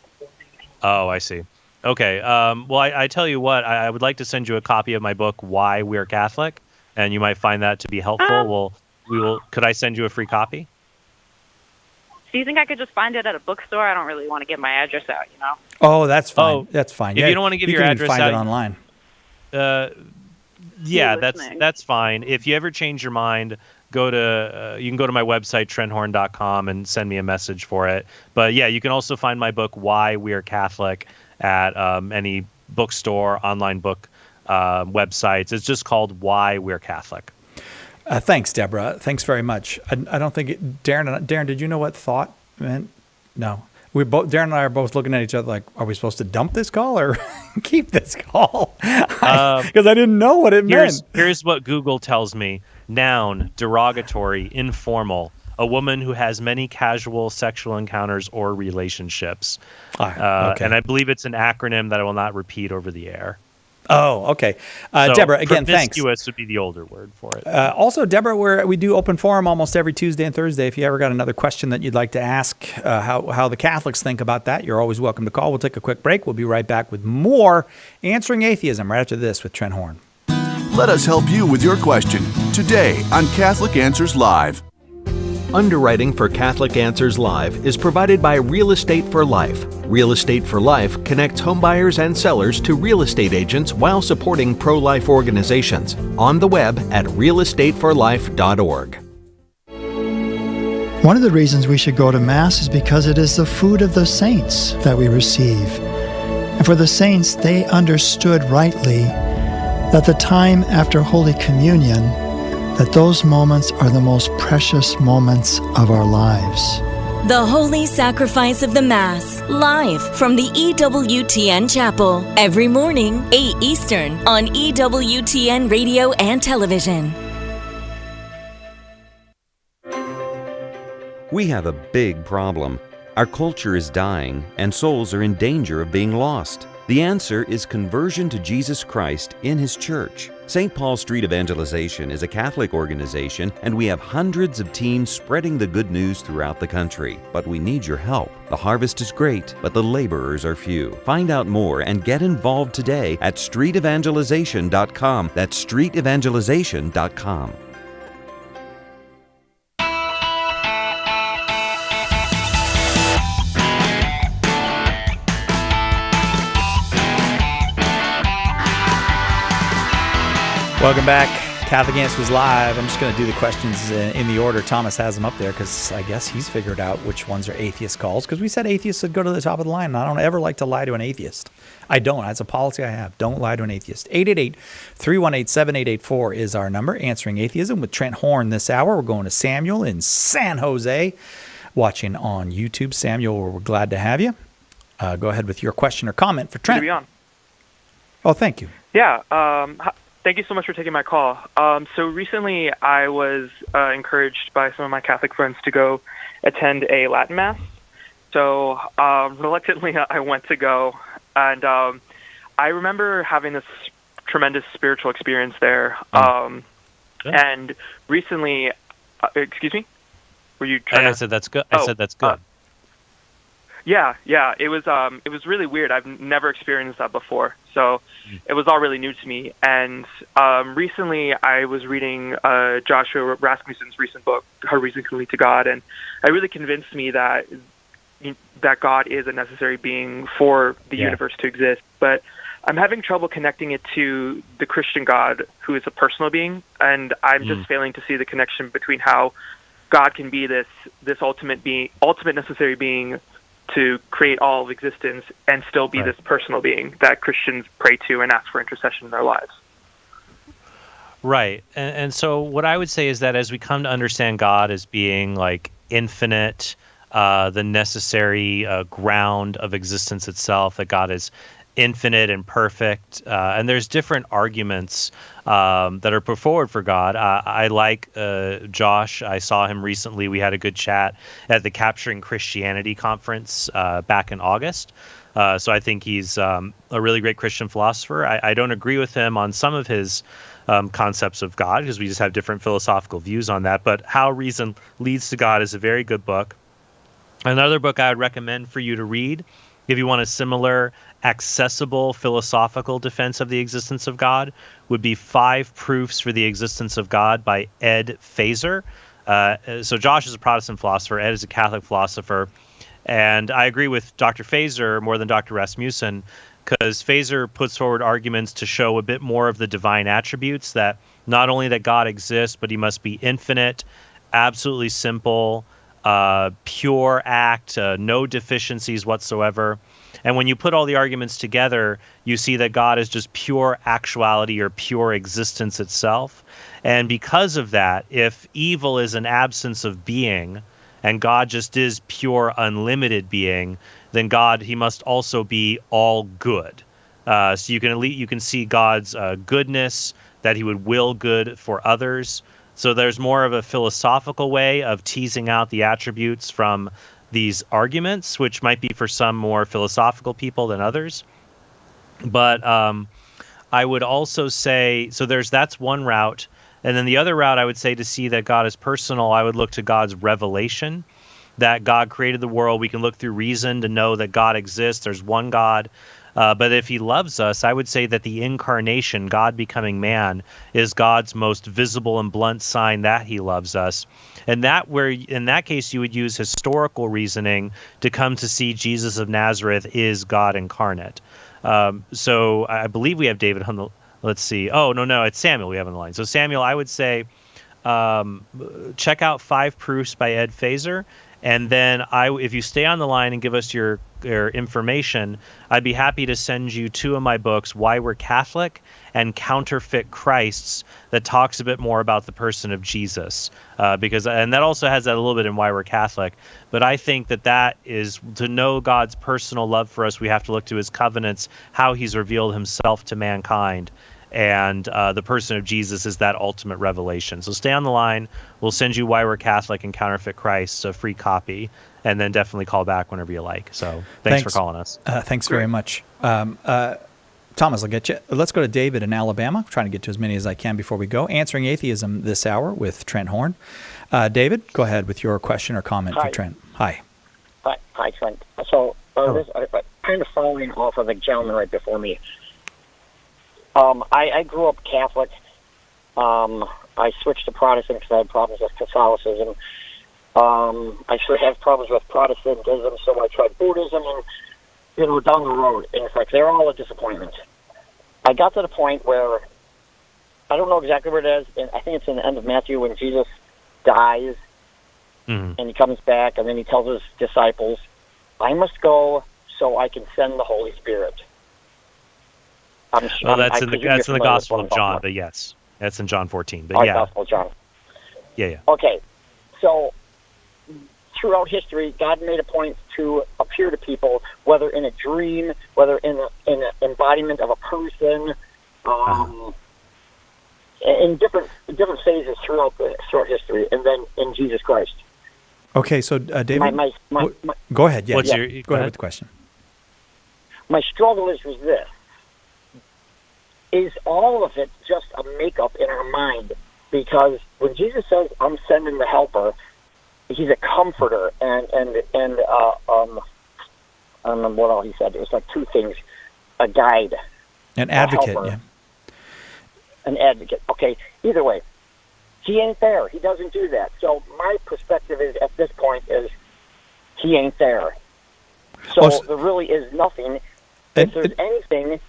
Oh, I see. Okay. Well, I tell you what, I would like to send you a copy of my book, Why We're Catholic, and you might find that to be helpful. Could I send you a free copy? Do you think I could just find it at a bookstore? I don't really want to give my address out, Oh, that's fine. That's fine. If you don't want to give your address out, you can find it online. Yeah, that's fine. If you ever change your mind, you can go to my website, TrentHorn.com, and send me a message for it. But yeah, you can also find my book, Why We Are Catholic, at any bookstore, online book websites. It's just called Why We're Catholic. Thanks, Deborah. Thanks very much. I don't think Darren, did you know what thought meant? No. Darren and I are both looking at each other like, are we supposed to dump this call or keep this call? Because I didn't know what it meant. Here's what Google tells me. Noun, derogatory, informal. A woman who has many casual sexual encounters or relationships. Okay. And I believe it's an acronym that I will not repeat over the air. Oh, okay. Deborah, again, thanks. Promiscuous would be the older word for it. Also, Deborah, we do open forum almost every Tuesday and Thursday. If you ever got another question that you'd like to ask, how the Catholics think about that, you're always welcome to call. We'll take a quick break. We'll be right back with more Answering Atheism right after this with Trent Horn. Let us help you with your question today on Catholic Answers Live. Underwriting for Catholic Answers Live is provided by Real Estate for Life. Real Estate for Life connects homebuyers and sellers to real estate agents while supporting pro-life organizations. On the web at realestateforlife.org. One of the reasons we should go to Mass is because it is the food of the saints that we receive. And for the saints, they understood rightly that the time after Holy Communion, that those moments are the most precious moments of our lives. The Holy Sacrifice of the Mass, live from the EWTN Chapel, every morning, 8 Eastern, on EWTN Radio and Television. We have a big problem. Our culture is dying, and souls are in danger of being lost. The answer is conversion to Jesus Christ in His church. St. Paul Street Evangelization is a Catholic organization, and we have hundreds of teams spreading the good news throughout the country. But we need your help. The harvest is great, but the laborers are few. Find out more and get involved today at streetevangelization.com. That's streetevangelization.com. Welcome back. Catholic Answers Live. I'm just going to do the questions in the order Thomas has them up there because I guess he's figured out which ones are atheist calls because we said atheists would go to the top of the line, and I don't ever like to lie to an atheist. I don't. That's a policy I have. Don't lie to an atheist. 888-318-7884 is our number. Answering Atheism with Trent Horn this hour. We're going to Samuel in San Jose, watching on YouTube. Samuel, we're glad to have you. Go ahead with your question or comment for Trent. Good to be on. Oh, thank you. Yeah. Thank you so much for taking my call. So recently I was encouraged by some of my Catholic friends to go attend a Latin Mass. So reluctantly I went to go. And I remember having this tremendous spiritual experience there. And recently, excuse me? Were you trying I said that's good. I said that's good. Yeah. It was really weird. I've never experienced that before, so it was all really new to me. And recently, I was reading Joshua Rasmussen's recent book, How Reason Can Lead to God, and it really convinced me that God is a necessary being for the universe to exist. But I'm having trouble connecting it to the Christian God, who is a personal being, and I'm just failing to see the connection between how God can be this ultimate necessary being to create all of existence and still be this personal being that Christians pray to and ask for intercession in their lives. Right. And so what I would say is that as we come to understand God as being like infinite, the necessary ground of existence itself, that God is infinite and perfect, and there's different arguments that are put forward for God. I like Josh. I saw him recently. We had a good chat at the Capturing Christianity conference back in August. So I think he's a really great Christian philosopher. I don't agree with him on some of his concepts of God, because we just have different philosophical views on that. But How Reason Leads to God is a very good book. Another book I would recommend for you to read, if you want a similar accessible philosophical defense of the existence of God, would be 5 Proofs for the Existence of God by Ed Feser. So Josh is a Protestant philosopher. Ed is a Catholic philosopher. And I agree with Dr. Feser more than Dr. Rasmussen, because Feser puts forward arguments to show a bit more of the divine attributes, that not only that God exists, but he must be infinite, absolutely simple, pure act, no deficiencies whatsoever. And when you put all the arguments together, you see that God is just pure actuality or pure existence itself. And because of that, if evil is an absence of being and God just is pure unlimited being, then God, he must also be all good. So you can see God's goodness, that he would will good for others. So there's more of a philosophical way of teasing out the attributes from these arguments, which might be for some more philosophical people than others. But I would also say, so that's one route. And then the other route, I would say, to see that God is personal, I would look to God's revelation, that God created the world. We can look through reason to know that God exists. There's one God. But if he loves us, I would say that the incarnation, God becoming man, is God's most visible and blunt sign that he loves us. And in that case, you would use historical reasoning to come to see Jesus of Nazareth is God incarnate. So I believe we have David on the, let's see. Oh, no, it's Samuel we have on the line. So Samuel, I would say check out 5 Proofs by Ed Feser. And then if you stay on the line and give us your information, I'd be happy to send you 2 of my books, Why We're Catholic and Counterfeit Christs, that talks a bit more about the person of Jesus. And that also has that a little bit in Why We're Catholic. But I think that is, to know God's personal love for us, we have to look to his covenants, how he's revealed himself to mankind. And the person of Jesus is that ultimate revelation. So stay on the line. We'll send you Why We're Catholic and Counterfeit Christ, a free copy, and then definitely call back whenever you like. So thanks for calling us. Thanks very much. Thomas, I'll get you. Let's go to David in Alabama. I'm trying to get to as many as I can before we go. Answering Atheism this hour with Trent Horn. David, go ahead with your question or comment for Trent. Hi. Hi, Trent. So kind of following off of the gentleman right before me. I grew up Catholic. I switched to Protestant because I had problems with Catholicism. I sure have problems with Protestantism, so I tried Buddhism and, down the road. And it's like, they're all a disappointment. I got to the point where, I don't know exactly where it is, and I think it's in the end of Matthew when Jesus dies, and he comes back, and then he tells his disciples, I must go so I can send the Holy Spirit. That's in the Gospel of John, but yes. That's in John 14, but yeah. Gospel of John. Yeah. Okay, so throughout history, God made a point to appear to people, whether in a dream, whether in an embodiment of a person, in different phases throughout history, and then in Jesus Christ. Okay, so David, go ahead. Yeah, go ahead with the question. My struggle is with this. Is all of it just a makeup in our mind? Because when Jesus says, I'm sending the helper, he's a comforter, and I don't remember what all he said. It was like two things: a guide, an advocate, helper, yeah, an advocate. Okay, either way, he ain't there. He doesn't do that. So my perspective is, at this point, is he ain't there. So there really is nothing. If there's anything,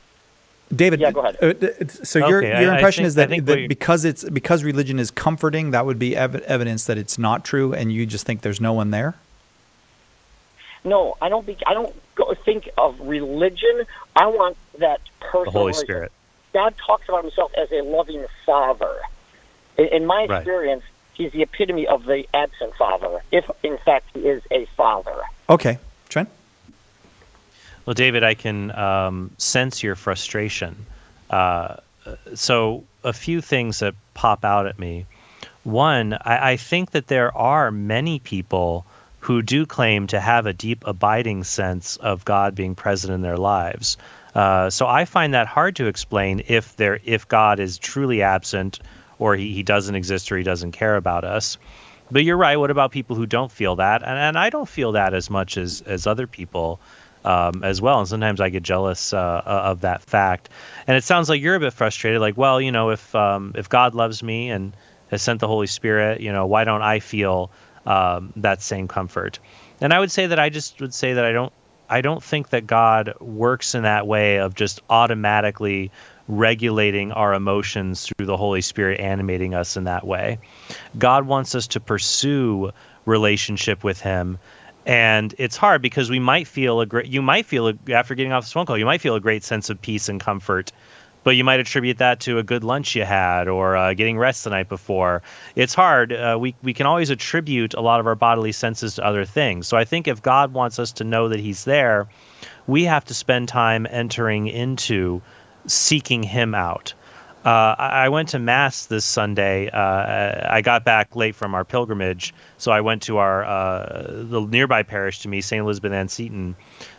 David. Yeah, go ahead. So your impression is that because religion is comforting, that would be evidence that it's not true, and you just think there's no one there. No, I don't think of religion. I want that personal. The Holy Spirit. God talks about himself as a loving Father. In my experience, he's the epitome of the absent Father, if in fact he is a Father. Okay, Trent. Well, David, I can sense your frustration. So a few things that pop out at me. One, I think that there are many people who do claim to have a deep, abiding sense of God being present in their lives. So I find that hard to explain if God is truly absent, or he doesn't exist, or he doesn't care about us. But you're right. What about people who don't feel that? And I don't feel that as much as other people as well. And sometimes I get jealous of that fact. And it sounds like you're a bit frustrated. Like, well, if God loves me and has sent the Holy Spirit, why don't I feel that same comfort? And I would say that I don't think that God works in that way of just automatically regulating our emotions through the Holy Spirit animating us in that way. God wants us to pursue relationship with him. And it's hard because after getting off this phone call, you might feel a great sense of peace and comfort, but you might attribute that to a good lunch you had or getting rest the night before. It's hard. We can always attribute a lot of our bodily senses to other things. So I think if God wants us to know that he's there, we have to spend time entering into seeking him out. I went to Mass this Sunday. I got back late from our pilgrimage, so I went to the nearby parish to me, St. Elizabeth Ann Seton.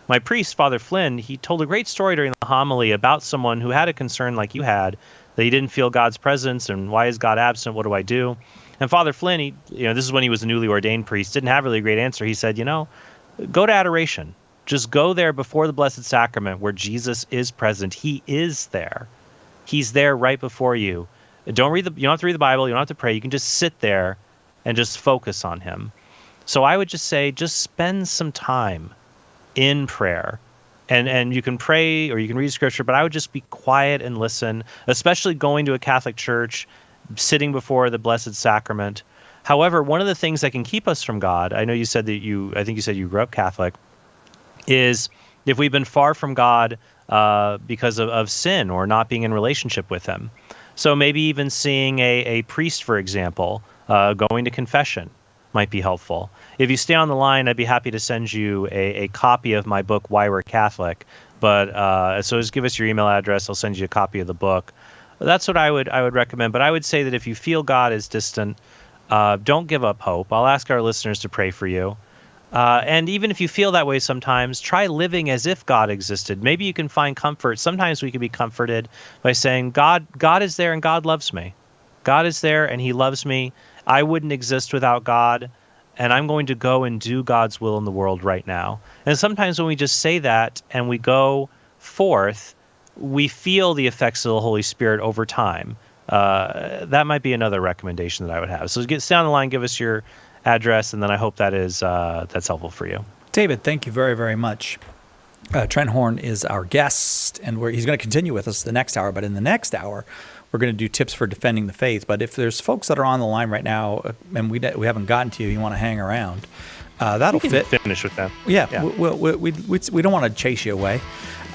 My priest, Father Flynn, he told a great story during the homily about someone who had a concern like you had, that he didn't feel God's presence, and why is God absent? What do I do? And Father Flynn, this is when he was a newly ordained priest, didn't have really a great answer. He said, go to adoration. Just go there before the Blessed Sacrament where Jesus is present. He is there. He's there right before you. You don't have to read the Bible. You don't have to pray. You can just sit there and just focus on him. So I would just say, just spend some time in prayer. And you can pray or you can read scripture, but I would just be quiet and listen, especially going to a Catholic church, sitting before the Blessed Sacrament. However, one of the things that can keep us from God, I know you said that I think you said you grew up Catholic, is if we've been far from God because of sin or not being in relationship with him. So maybe even seeing a priest, for example, going to confession might be helpful. If you stay on the line, I'd be happy to send you a copy of my book, Why We're Catholic. But so just give us your email address. I'll send you a copy of the book. That's what I would recommend. But I would say that if you feel God is distant, don't give up hope. I'll ask our listeners to pray for you. And even if you feel that way sometimes, try living as if God existed. Maybe you can find comfort. Sometimes we can be comforted by saying, God is there and God loves me. God is there and he loves me. I wouldn't exist without God, and I'm going to go and do God's will in the world right now. And sometimes when we just say that and we go forth, we feel the effects of the Holy Spirit over time. That might be another recommendation that I would have. So stay on the line, give us your address, and then I hope that's helpful for you. David, thank you very, very much. Trent Horn is our guest, and he's going to continue with us the next hour. But in the next hour, we're going to do tips for defending the faith. But if there's folks that are on the line right now and we haven't gotten to you want to hang around, that'll fit. Finish with them. Yeah. We don't want to chase you away.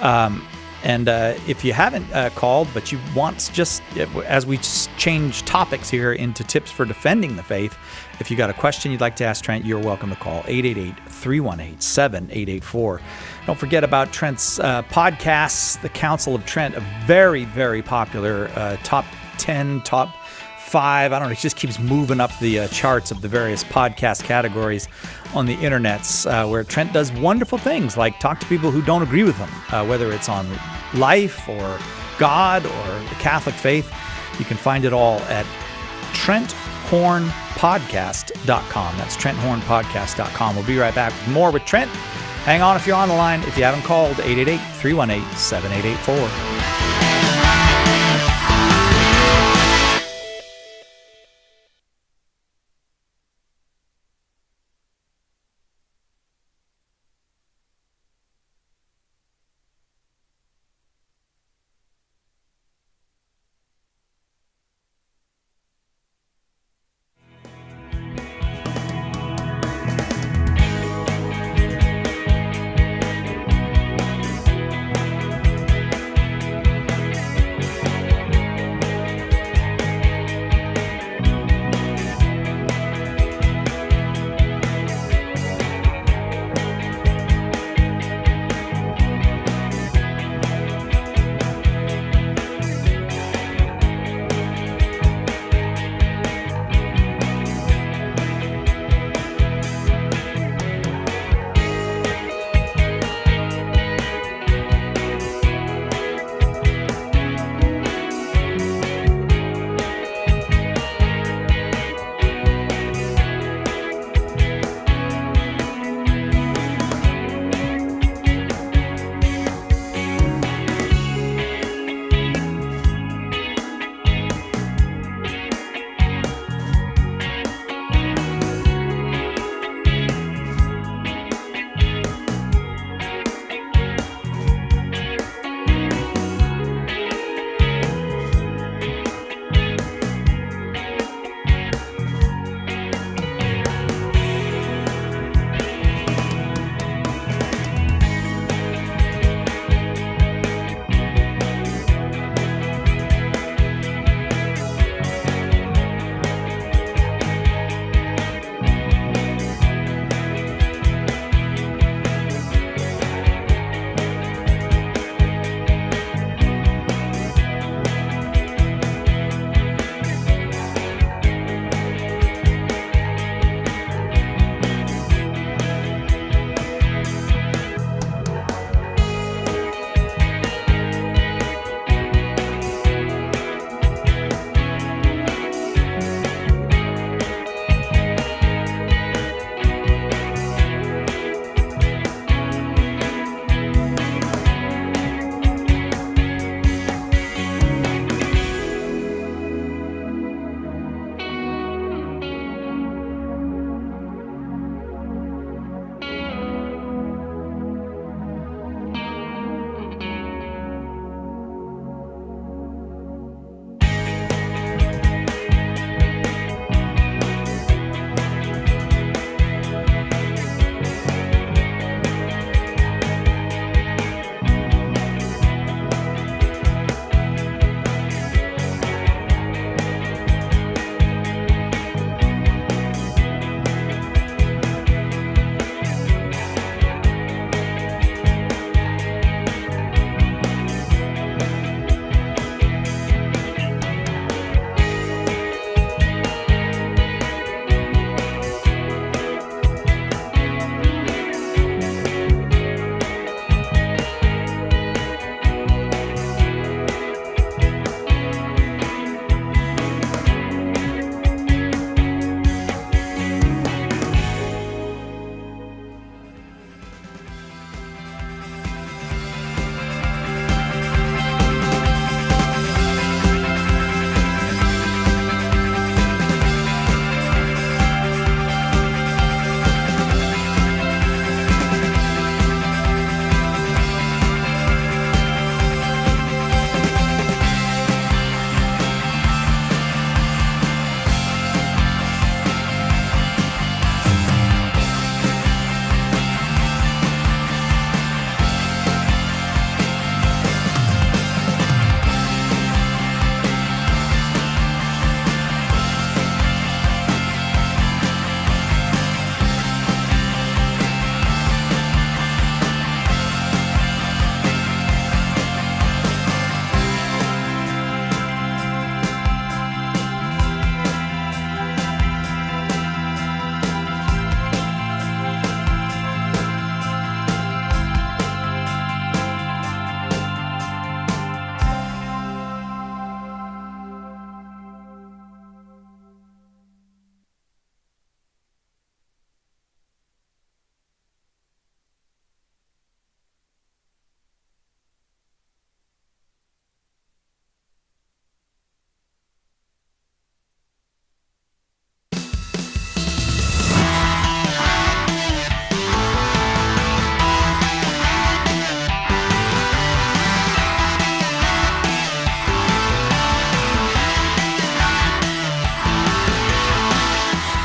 And if you haven't called, but you want just, as we change topics here into tips for defending the faith, if you got a question you'd like to ask Trent, you're welcome to call 888-318-7884. Don't forget about Trent's podcasts, The Council of Trent, a very, very popular top 10, top 5. I don't know, it just keeps moving up the charts of the various podcast categories on the internets, where Trent does wonderful things like talk to people who don't agree with him, whether it's on life or God or the Catholic faith. You can find it all at TrentHornPodcast.com. That's TrentHornPodcast.com. We'll be right back with more with Trent Hang on if you're on the line. If you haven't called, 888-318-7884.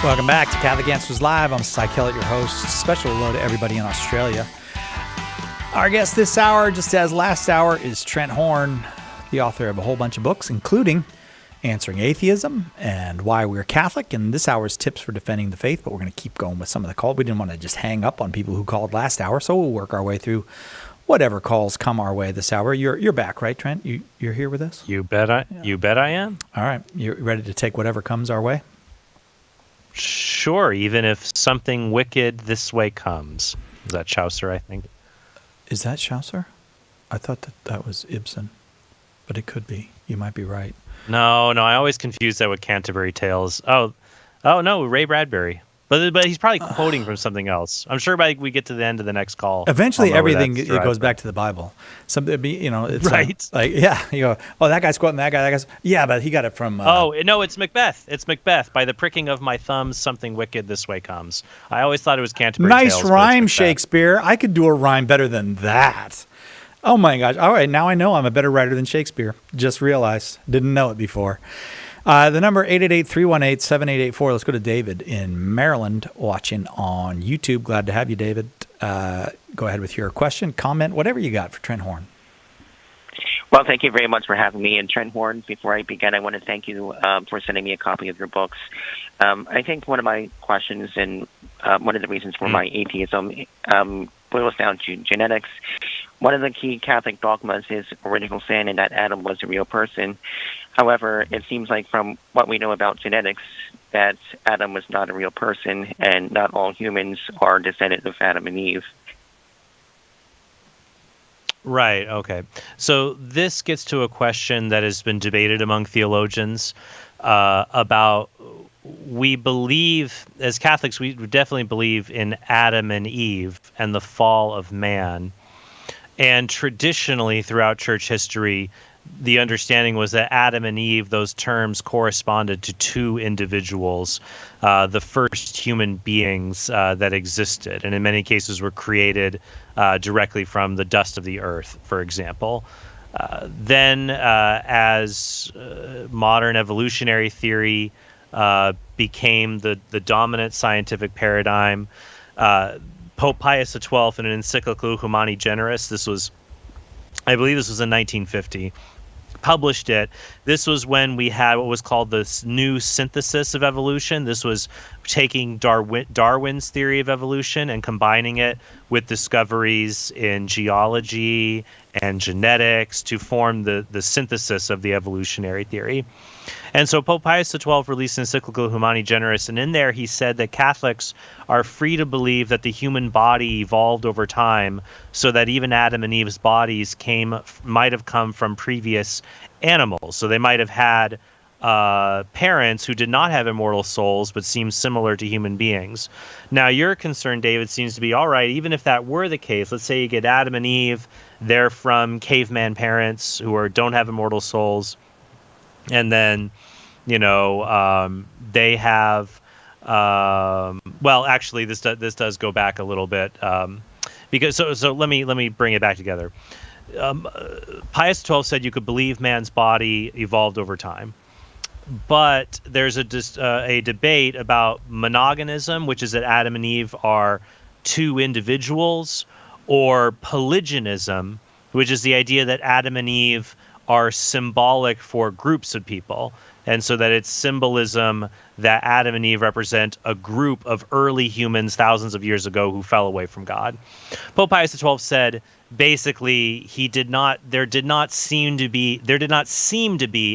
Welcome back to Catholic Answers Live. I'm Cy Kellett, your host. Special hello to everybody in Australia. Our guest this hour, just as last hour, is Trent Horn, the author of a whole bunch of books, including Answering Atheism and Why We're Catholic. And this hour's tips for defending the faith, but we're going to keep going with some of the calls. We didn't want to just hang up on people who called last hour, so we'll work our way through whatever calls come our way this hour. You're back, right, Trent? You're here with us? You bet I am. All right. You're ready to take whatever comes our way? Sure, even if something wicked this way comes. Is that Chaucer, I think? Is that Chaucer? I thought that was Ibsen, but it could be. You might be right. No, I always confuse that with Canterbury Tales. Oh no, Ray Bradbury. But he's probably quoting from something else. I'm sure by we get to the end of the next call. Eventually, everything it goes back to the Bible. It's right. Like yeah, you go, oh, that guy's quoting that guy. That guy's yeah, but he got it from. No, it's Macbeth. It's Macbeth. By the pricking of my thumbs, something wicked this way comes. I always thought it was Canterbury Tales. Nice rhyme, Shakespeare. I could do a rhyme better than that. Oh my gosh! All right, now I know I'm a better writer than Shakespeare. Just realized. Didn't know it before. The number 888-318-7884. Let's go to David in Maryland watching on YouTube. Glad to have you, David. Go ahead with your question, comment, whatever you got for Trent Horn. Well, thank you very much for having me. And Trent Horn, before I begin, I want to thank you for sending me a copy of your books. I think one of my questions and one of the reasons for my atheism boils down to genetics. One of the key Catholic dogmas is original sin and that Adam was a real person. However, it seems like from what we know about genetics that Adam was not a real person and not all humans are descendants of Adam and Eve. Right, okay. So this gets to a question that has been debated among theologians about, we believe, as Catholics, we definitely believe in Adam and Eve and the fall of man. And traditionally, throughout church history, the understanding was that Adam and Eve, those terms corresponded to two individuals, the first human beings that existed, and in many cases were created directly from the dust of the earth, for example. Then, as modern evolutionary theory became the dominant scientific paradigm, Pope Pius XII, in an encyclical Humani Generis, I believe this was in 1950, published it. This was when we had what was called this new synthesis of evolution. This was taking Darwin's theory of evolution and combining it with discoveries in geology and genetics to form the synthesis of the evolutionary theory. And so Pope Pius XII released an encyclical Humani Generis, and in there he said that Catholics are free to believe that the human body evolved over time so that even Adam and Eve's bodies might have come from previous animals. So they might have had parents who did not have immortal souls but seemed similar to human beings. Now, your concern, David, seems to be, all right, even if that were the case, let's say you get Adam and Eve, they're from caveman parents who don't have immortal souls, and then, they have, well, actually, this does go back a little bit, because so let me bring it back together. Pius XII said you could believe man's body evolved over time, but there's a debate about monoganism, which is that Adam and Eve are two individuals, or polygenism, which is the idea that Adam and Eve are symbolic for groups of people, and so that it's symbolism that Adam and Eve represent a group of early humans thousands of years ago who fell away from God. Pope Pius XII said basically there did not seem to be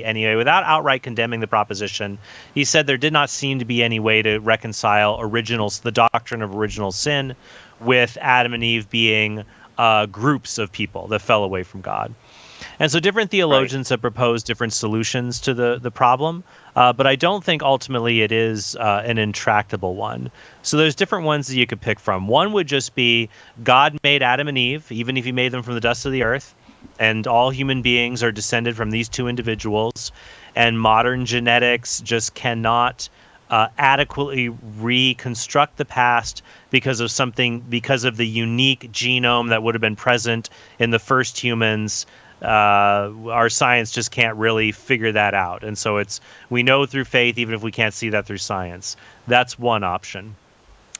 anyway, without outright condemning the proposition, he said there did not seem to be any way to reconcile the doctrine of original sin with Adam and Eve being groups of people that fell away from God. And so different theologians have proposed different solutions to the problem, but I don't think ultimately it is an intractable one. So there's different ones that you could pick from. One would just be God made Adam and Eve, even if he made them from the dust of the earth, and all human beings are descended from these two individuals, and modern genetics just cannot adequately reconstruct the past because of the unique genome that would have been present in the first humans our science just can't really figure that out. And so we know through faith, even if we can't see that through science. That's one option.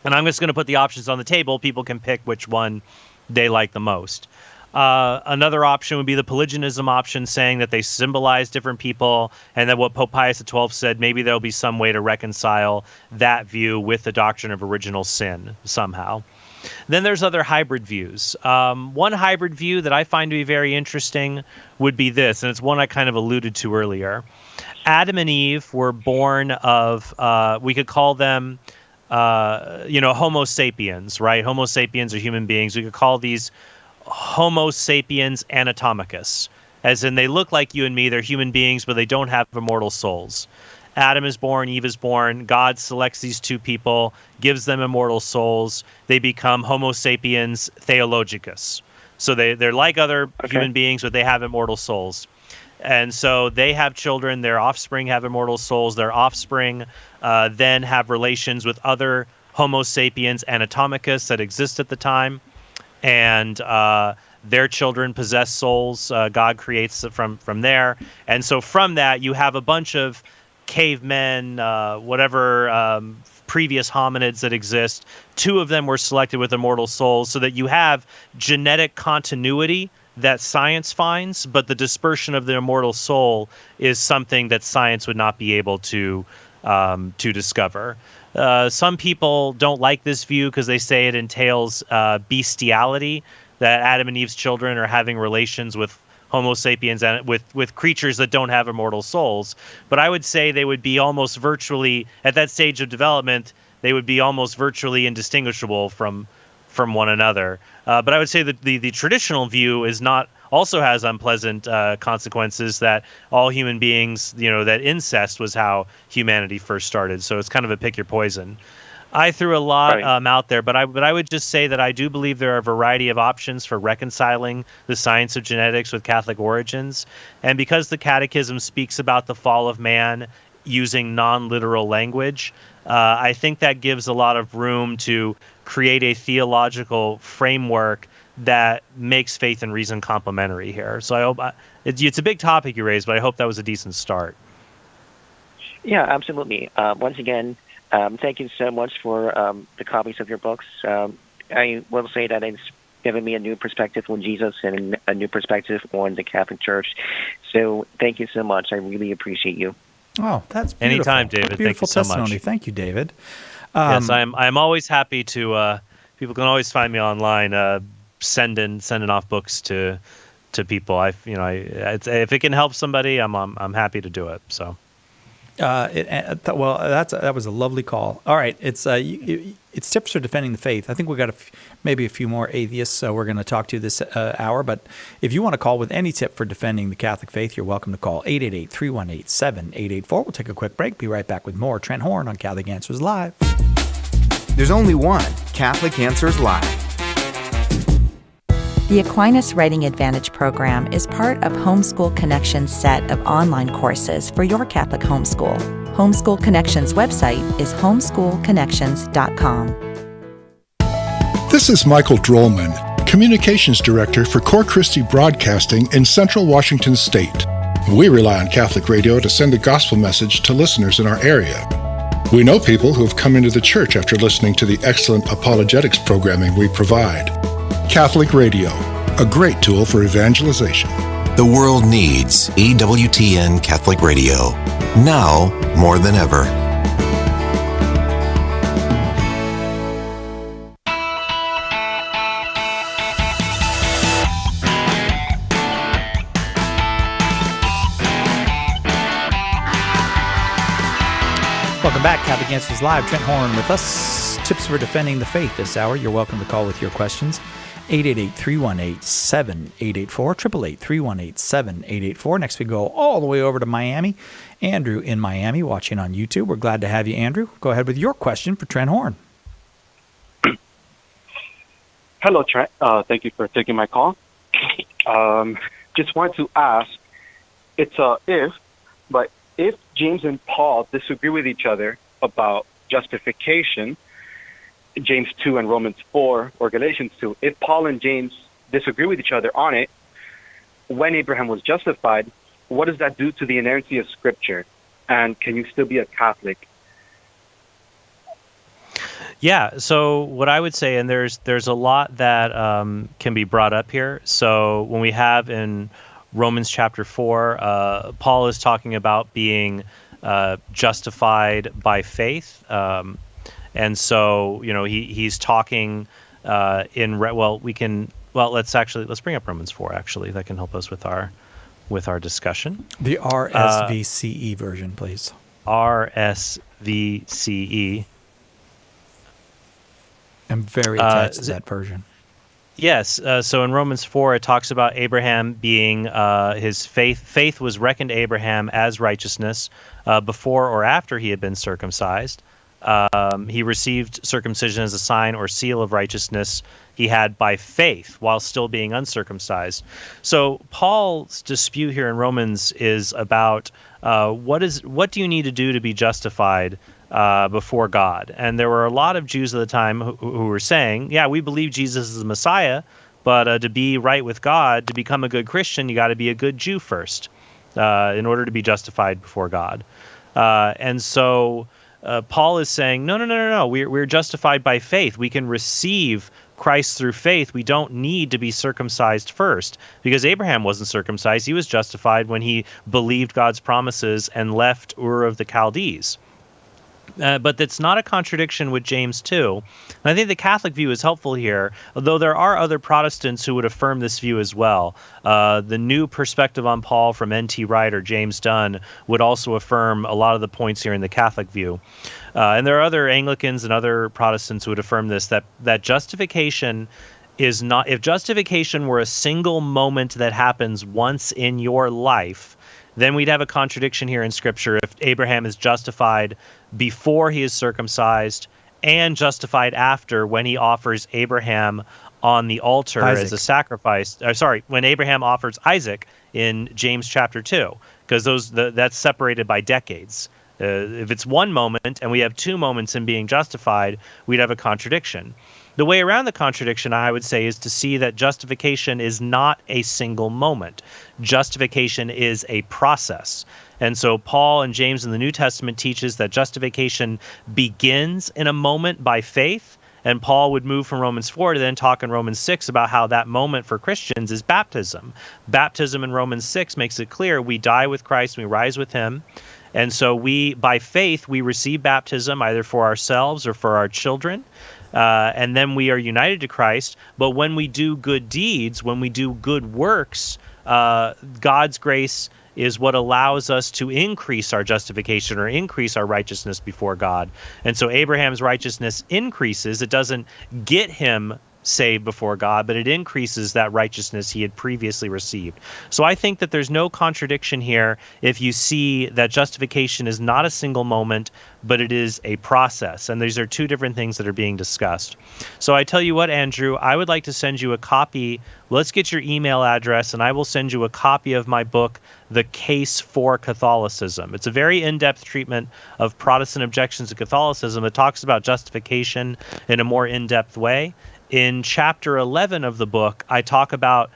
And I'm just going to put the options on the table. People can pick which one they like the most. Another option would be the Pelagianism option, saying that they symbolize different people, and that what Pope Pius XII said, maybe there'll be some way to reconcile that view with the doctrine of original sin somehow. Then there's other hybrid views. One hybrid view that I find to be very interesting would be this, and it's one I kind of alluded to earlier. Adam and Eve were born of, we could call them, Homo sapiens, right? Homo sapiens are human beings. We could call these Homo sapiens anatomicus, as in they look like you and me. They're human beings, but they don't have immortal souls. Adam is born, Eve is born. God selects these two people, gives them immortal souls. They become Homo sapiens theologicus. So they're like other human beings, but they have immortal souls. And so they have children. Their offspring have immortal souls. Their offspring then have relations with other Homo sapiens anatomicus that exist at the time. And their children possess souls. God creates from there. And so from that, you have a bunch of cavemen, previous hominids that exist. Two of them were selected with immortal souls, so that you have genetic continuity that science finds, but the dispersion of the immortal soul is something that science would not be able to discover. Some people don't like this view because they say it entails bestiality, that Adam and Eve's children are having relations with Homo sapiens and with creatures that don't have immortal souls. But I would say they would be almost virtually, at that stage of development, they would be almost virtually indistinguishable from one another. But I would say that the traditional view also has unpleasant consequences, that all human beings, that incest was how humanity first started. So it's kind of a pick your poison. I threw a lot out there, but I would just say that I do believe there are a variety of options for reconciling the science of genetics with Catholic origins. And because the Catechism speaks about the fall of man using non-literal language, I think that gives a lot of room to create a theological framework that makes faith and reason complementary here. So I hope it's a big topic you raised, but I hope that was a decent start. Yeah, absolutely. Once again, thank you so much for the copies of your books. I will say that it's given me a new perspective on Jesus and a new perspective on the Catholic Church. So thank you so much. I really appreciate you. Oh, that's beautiful. Anytime, David. Beautiful Thank you so testimony. much. Thank you, David. Yes, I'm always happy to. People can always find me online. Sending off books to people. if it can help somebody, I'm happy to do it. So. That was a lovely call. All right, it's tips for defending the faith. I think we got maybe a few more atheists we're going to talk to this hour. But if you want to call with any tip for defending the Catholic faith, you're welcome to call 888-318-7884. We'll take a quick break. Be right back with more. Trent Horn on Catholic Answers Live. There's only one Catholic Answers Live. The Aquinas Writing Advantage program is part of Homeschool Connections' set of online courses for your Catholic homeschool. Homeschool Connections' website is homeschoolconnections.com. This is Michael Drollman, Communications Director for Cor Christi Broadcasting in Central Washington State. We rely on Catholic radio to send the gospel message to listeners in our area. We know people who have come into the church after listening to the excellent apologetics programming we provide. Catholic Radio, a great tool for evangelization. The world needs EWTN Catholic Radio, now more than ever. Welcome back, Catholic Answers Live. Trent Horn with us. Tips for defending the faith this hour. You're welcome to call with your questions. 888-318-7884, 888-318-7884. Next we go all the way over to Miami. Andrew in Miami watching on YouTube. We're glad to have you, Andrew. Go ahead with your question for Trent Horn. Hello, Trent. Thank you for taking my call. Just want to ask, it's a if James and Paul disagree with each other about justification, James 2 and Romans 4 or Galatians 2, if Paul and James disagree with each other on it, when Abraham was justified, what does that do to the inerrancy of Scripture? And can you still be a Catholic? Yeah, so what I would say, and there's a lot that can be brought up here. So when we have in Romans chapter 4, Paul is talking about being justified by faith. And so, he's talking let's bring up Romans 4, actually. That can help us with our discussion. The RSVCE version, please. RSVCE. I'm very attached to that version. Yes. So in Romans 4, it talks about Abraham being his faith. Faith was reckoned to Abraham as righteousness before or after he had been circumcised. He received circumcision as a sign or seal of righteousness he had by faith while still being uncircumcised. So Paul's dispute here in Romans is about what do you need to do to be justified before God? And there were a lot of Jews at the time who were saying, yeah, we believe Jesus is the Messiah, but to be right with God, to become a good Christian, you got to be a good Jew first in order to be justified before God. And so Paul is saying, no. We're justified by faith. We can receive Christ through faith. We don't need to be circumcised first, because Abraham wasn't circumcised. He was justified when he believed God's promises and left Ur of the Chaldees. But that's not a contradiction with James 2. And I think the Catholic view is helpful here, though there are other Protestants who would affirm this view as well. The New Perspective on Paul from N.T. Wright or James Dunn would also affirm a lot of the points here in the Catholic view. And there are other Anglicans and other Protestants who would affirm this, that justification is not, if justification were a single moment that happens once in your life, then we'd have a contradiction here in Scripture if Abraham is justified before he is circumcised and justified after, when he offers Abraham on the altar as a sacrifice. When Abraham offers Isaac in James chapter 2, because that's separated by decades. If it's one moment and we have two moments in being justified, we'd have a contradiction. The way around the contradiction, I would say, is to see that justification is not a single moment. Justification is a process. And so Paul and James in the New Testament teaches that justification begins in a moment by faith, and Paul would move from Romans 4 to then talk in Romans 6 about how that moment for Christians is baptism. Baptism in Romans 6 makes it clear we die with Christ and we rise with him. And so by faith, we receive baptism either for ourselves or for our children. And then we are united to Christ. But when we do good deeds, when we do good works, God's grace is what allows us to increase our justification or increase our righteousness before God. And so Abraham's righteousness increases. It doesn't get him saved before God, but it increases that righteousness he had previously received. So I think that there's no contradiction here if you see that justification is not a single moment, but it is a process. And these are two different things that are being discussed. So I tell you what, Andrew, I would like to send you a copy. Let's get your email address, and I will send you a copy of my book, The Case for Catholicism. It's a very in-depth treatment of Protestant objections to Catholicism that talks about justification in a more in-depth way. In chapter 11 of the book, I talk about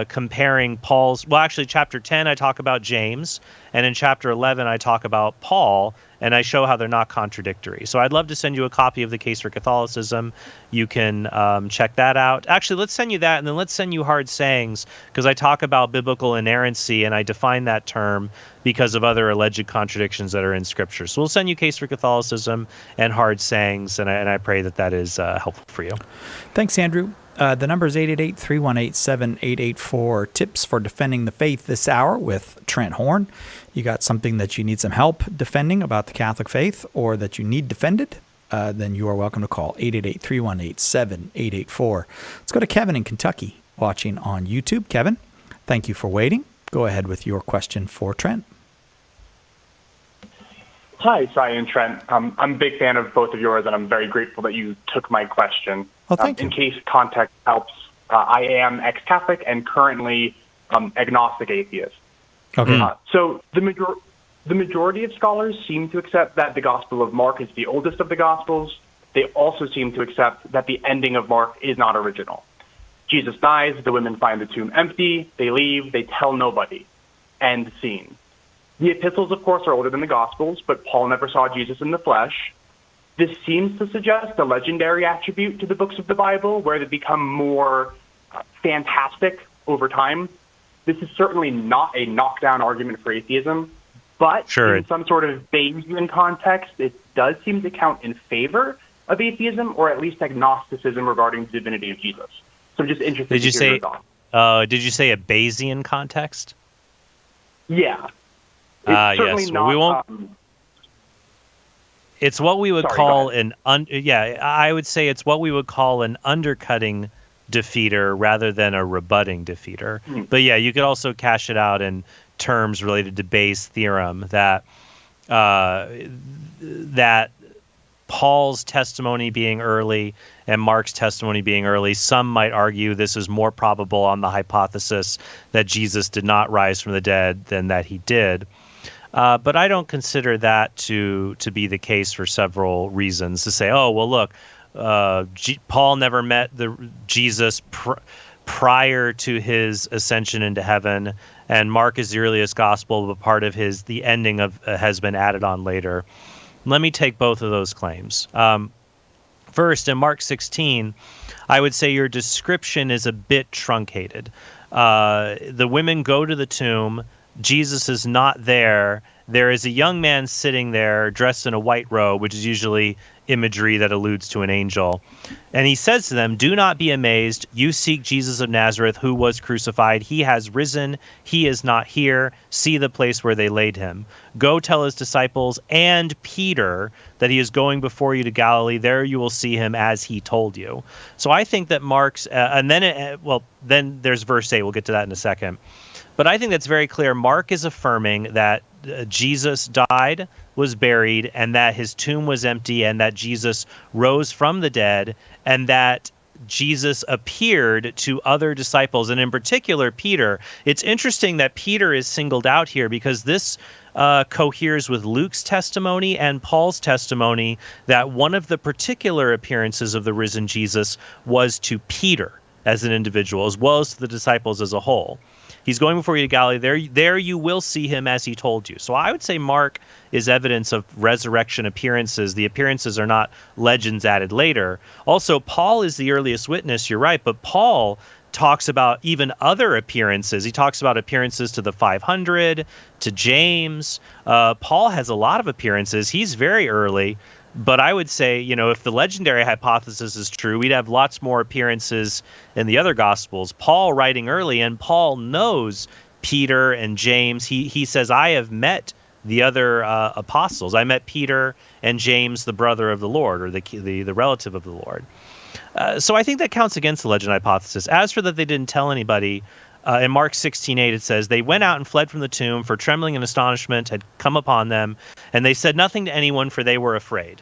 comparing chapter 10, I talk about James, and in chapter 11, I talk about Paul, and I show how they're not contradictory. So I'd love to send you a copy of The Case for Catholicism. You can check that out. Actually, let's send you that, and then let's send you Hard Sayings, because I talk about biblical inerrancy, and I define that term because of other alleged contradictions that are in Scripture. So we'll send you Case for Catholicism and Hard Sayings, and I pray that is helpful for you. Thanks, Andrew. The number is 888-318-7884. Tips for defending the faith this hour with Trent Horn. You got something that you need some help defending about the Catholic faith, or that you need defended, then you are welcome to call 888-318-7884. Let's go to Kevin in Kentucky watching on YouTube. Kevin, thank you for waiting. Go ahead with your question for Trent. Hi, Cy and Trent. I'm a big fan of both of yours, and I'm very grateful that you took my question. Oh, thank you. In case context helps, I am ex-Catholic and currently agnostic atheist. Okay. So the majority of scholars seem to accept that the Gospel of Mark is the oldest of the Gospels. They also seem to accept that the ending of Mark is not original. Jesus dies, the women find the tomb empty, they leave, they tell nobody. End scene. The epistles, of course, are older than the Gospels, but Paul never saw Jesus in the flesh. This seems to suggest a legendary attribute to the books of the Bible, where they become more fantastic over time. This is certainly not a knockdown argument for atheism, but in some sort of Bayesian context, it does seem to count in favor of atheism, or at least agnosticism regarding the divinity of Jesus. So I'm just interested to hear your thoughts. Did you say a Bayesian context? Yeah. It's certainly yes. not, We won't. It's what we would call I would say it's what we would call an undercutting defeater rather than a rebutting defeater. But yeah, you could also cash it out in terms related to Bayes' theorem that that Paul's testimony being early and Mark's testimony being early, some might argue this is more probable on the hypothesis that Jesus did not rise from the dead than that he did. But I don't consider that to be the case for several reasons. To say, oh, well, look, Paul never met Jesus prior to his ascension into heaven, and Mark is the earliest gospel, but part of the ending of has been added on later. Let me take both of those claims. First, in Mark 16, I would say your description is a bit truncated. The women go to the tomb. Jesus is not there. There is a young man sitting there dressed in a white robe, which is usually imagery that alludes to an angel. And he says to them, "Do not be amazed. You seek Jesus of Nazareth, who was crucified. He has risen. He is not here. See the place where they laid him. Go tell his disciples and Peter that he is going before you to Galilee. There you will see him as he told you." So I think that Mark's, then there's verse 8. We'll get to that in a second. But I think that's very clear. Mark is affirming that Jesus died, was buried, and that his tomb was empty, and that Jesus rose from the dead, and that Jesus appeared to other disciples, and in particular, Peter. It's interesting that Peter is singled out here because this coheres with Luke's testimony and Paul's testimony that one of the particular appearances of the risen Jesus was to Peter as an individual, as well as to the disciples as a whole. He's going before you to Galilee. There you will see him as he told you. So I would say Mark is evidence of resurrection appearances. The appearances are not legends added later. Also, Paul is the earliest witness, you're right, but Paul talks about even other appearances. He talks about appearances to the 500, to James. Paul has a lot of appearances. He's very early. But I would say, if the legendary hypothesis is true, we'd have lots more appearances in the other Gospels. Paul writing early, and Paul knows Peter and James. He says, I have met the other apostles. I met Peter and James, the brother of the Lord, or the relative of the Lord. So I think that counts against the legend hypothesis. As for that they didn't tell anybody, in Mark 16:8 it says, "They went out and fled from the tomb, for trembling and astonishment had come upon them, and they said nothing to anyone, for they were afraid."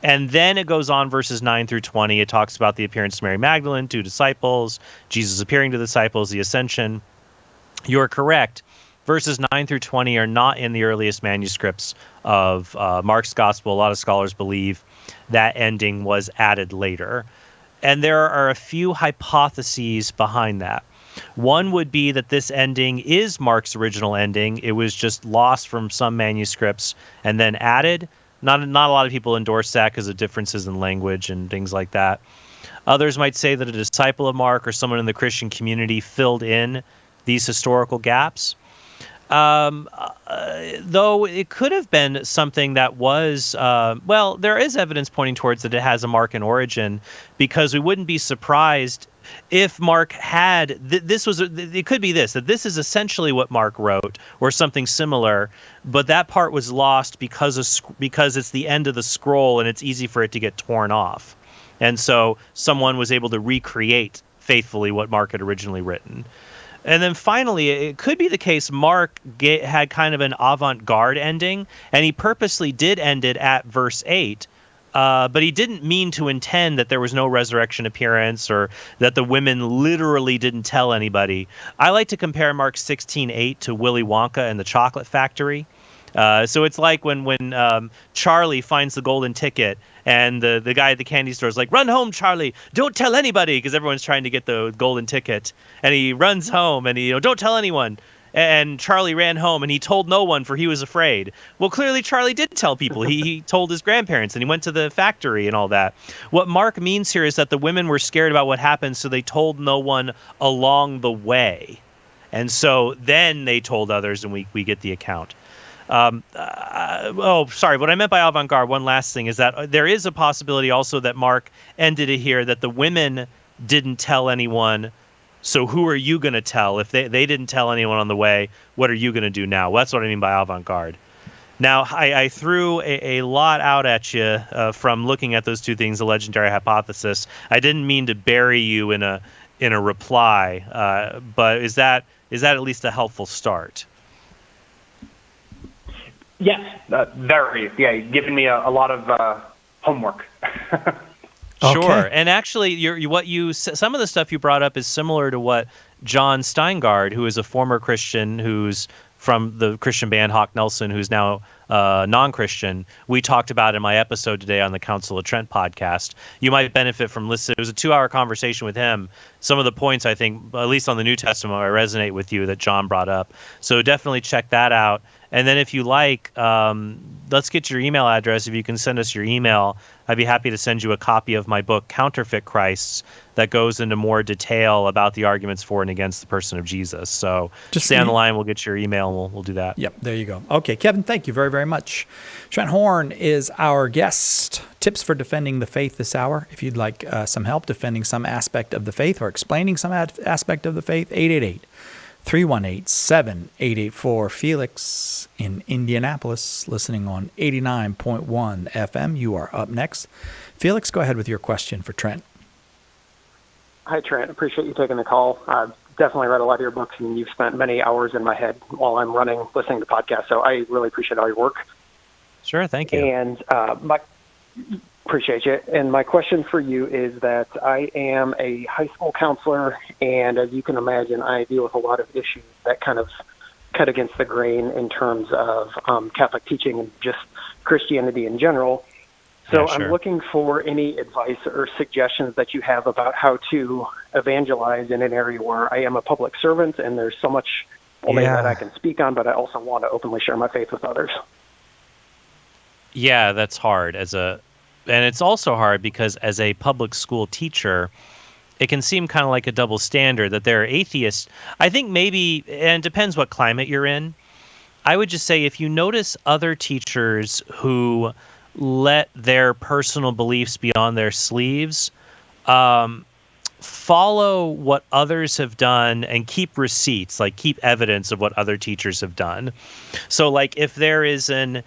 And then it goes on, verses 9 through 20. It talks about the appearance to Mary Magdalene, 2 disciples, Jesus appearing to the disciples, the ascension. You're correct. Verses 9 through 20 are not in the earliest manuscripts of Mark's gospel. A lot of scholars believe that ending was added later. And there are a few hypotheses behind that. One would be that this ending is Mark's original ending. It was just lost from some manuscripts and then added. Not a lot of people endorse that because of differences in language and things like that. Others might say that a disciple of Mark or someone in the Christian community filled in these historical gaps. Though it could have been something that was, there is evidence pointing towards that it has a Markan origin, because we wouldn't be surprised if Mark had, it could be that this is essentially what Mark wrote or something similar, but that part was lost because it's the end of the scroll and it's easy for it to get torn off. And so someone was able to recreate faithfully what Mark had originally written. And then finally, it could be the case Mark had kind of an avant-garde ending, and he purposely did end it at verse 8, but he didn't mean to intend that there was no resurrection appearance or that the women literally didn't tell anybody. I like to compare Mark 16:8 to Willy Wonka and the Chocolate Factory. So it's like when Charlie finds the golden ticket and the guy at the candy store is like, "Run home, Charlie! Don't tell anybody," because everyone's trying to get the golden ticket. And he runs home and he, "Don't tell anyone." And Charlie ran home and he told no one, for he was afraid. Well, clearly Charlie did tell people. He told his grandparents and he went to the factory and all that. What Mark means here is that the women were scared about what happened, so they told no one along the way. And so then they told others, and we get the account. Sorry. What I meant by avant-garde, one last thing, is that there is a possibility also that Mark ended it here, that the women didn't tell anyone. So who are you going to tell? If they didn't tell anyone on the way, what are you going to do now? Well, that's what I mean by avant-garde. Now, I threw a lot out at you from looking at those two things, the legendary hypothesis. I didn't mean to bury you in a reply, but is that at least a helpful start? Yes, very. Yeah, giving me a lot of homework. Sure, and actually, some of the stuff you brought up is similar to what John Steingard, who is a former Christian, who's from the Christian band Hawk Nelson, who's now non-Christian, we talked about in my episode today on the Council of Trent podcast. You might benefit from listening. It was a 2-hour conversation with him. Some of the points, I think, at least on the New Testament, I resonate with you that John brought up. So definitely check that out. And then if you like, let's get your email address. If you can send us your email, I'd be happy to send you a copy of my book, Counterfeit Christs, that goes into more detail about the arguments for and against the person of Jesus. So just stay on the line. We'll get your email, and we'll do that. Yep, there you go. Okay, Kevin, thank you very, very much. Trent Horn is our guest. Tips for defending the faith this hour. If you'd like some help defending some aspect of the faith or explaining some aspect of the faith, 888-318-7884. Felix in Indianapolis, listening on 89.1 FM. You are up next. Felix, go ahead with your question for Trent. Hi, Trent. Appreciate you taking the call. I've definitely read a lot of your books, and you've spent many hours in my head while I'm running, listening to podcasts, so I really appreciate all your work. Sure, thank you. And appreciate you. And my question for you is that I am a high school counselor, and as you can imagine, I deal with a lot of issues that kind of cut against the grain in terms of Catholic teaching and just Christianity in general. So I'm looking for any advice or suggestions that you have about how to evangelize in an area where I am a public servant and there's so much that I can speak on, but I also want to openly share my faith with others. Yeah, that's hard. And it's also hard because as a public school teacher, it can seem kind of like a double standard that there are atheists. I think maybe, and it depends what climate you're in. I would just say if you notice other teachers who let their personal beliefs be on their sleeves, follow what others have done and keep receipts, like keep evidence of what other teachers have done. So like if there is an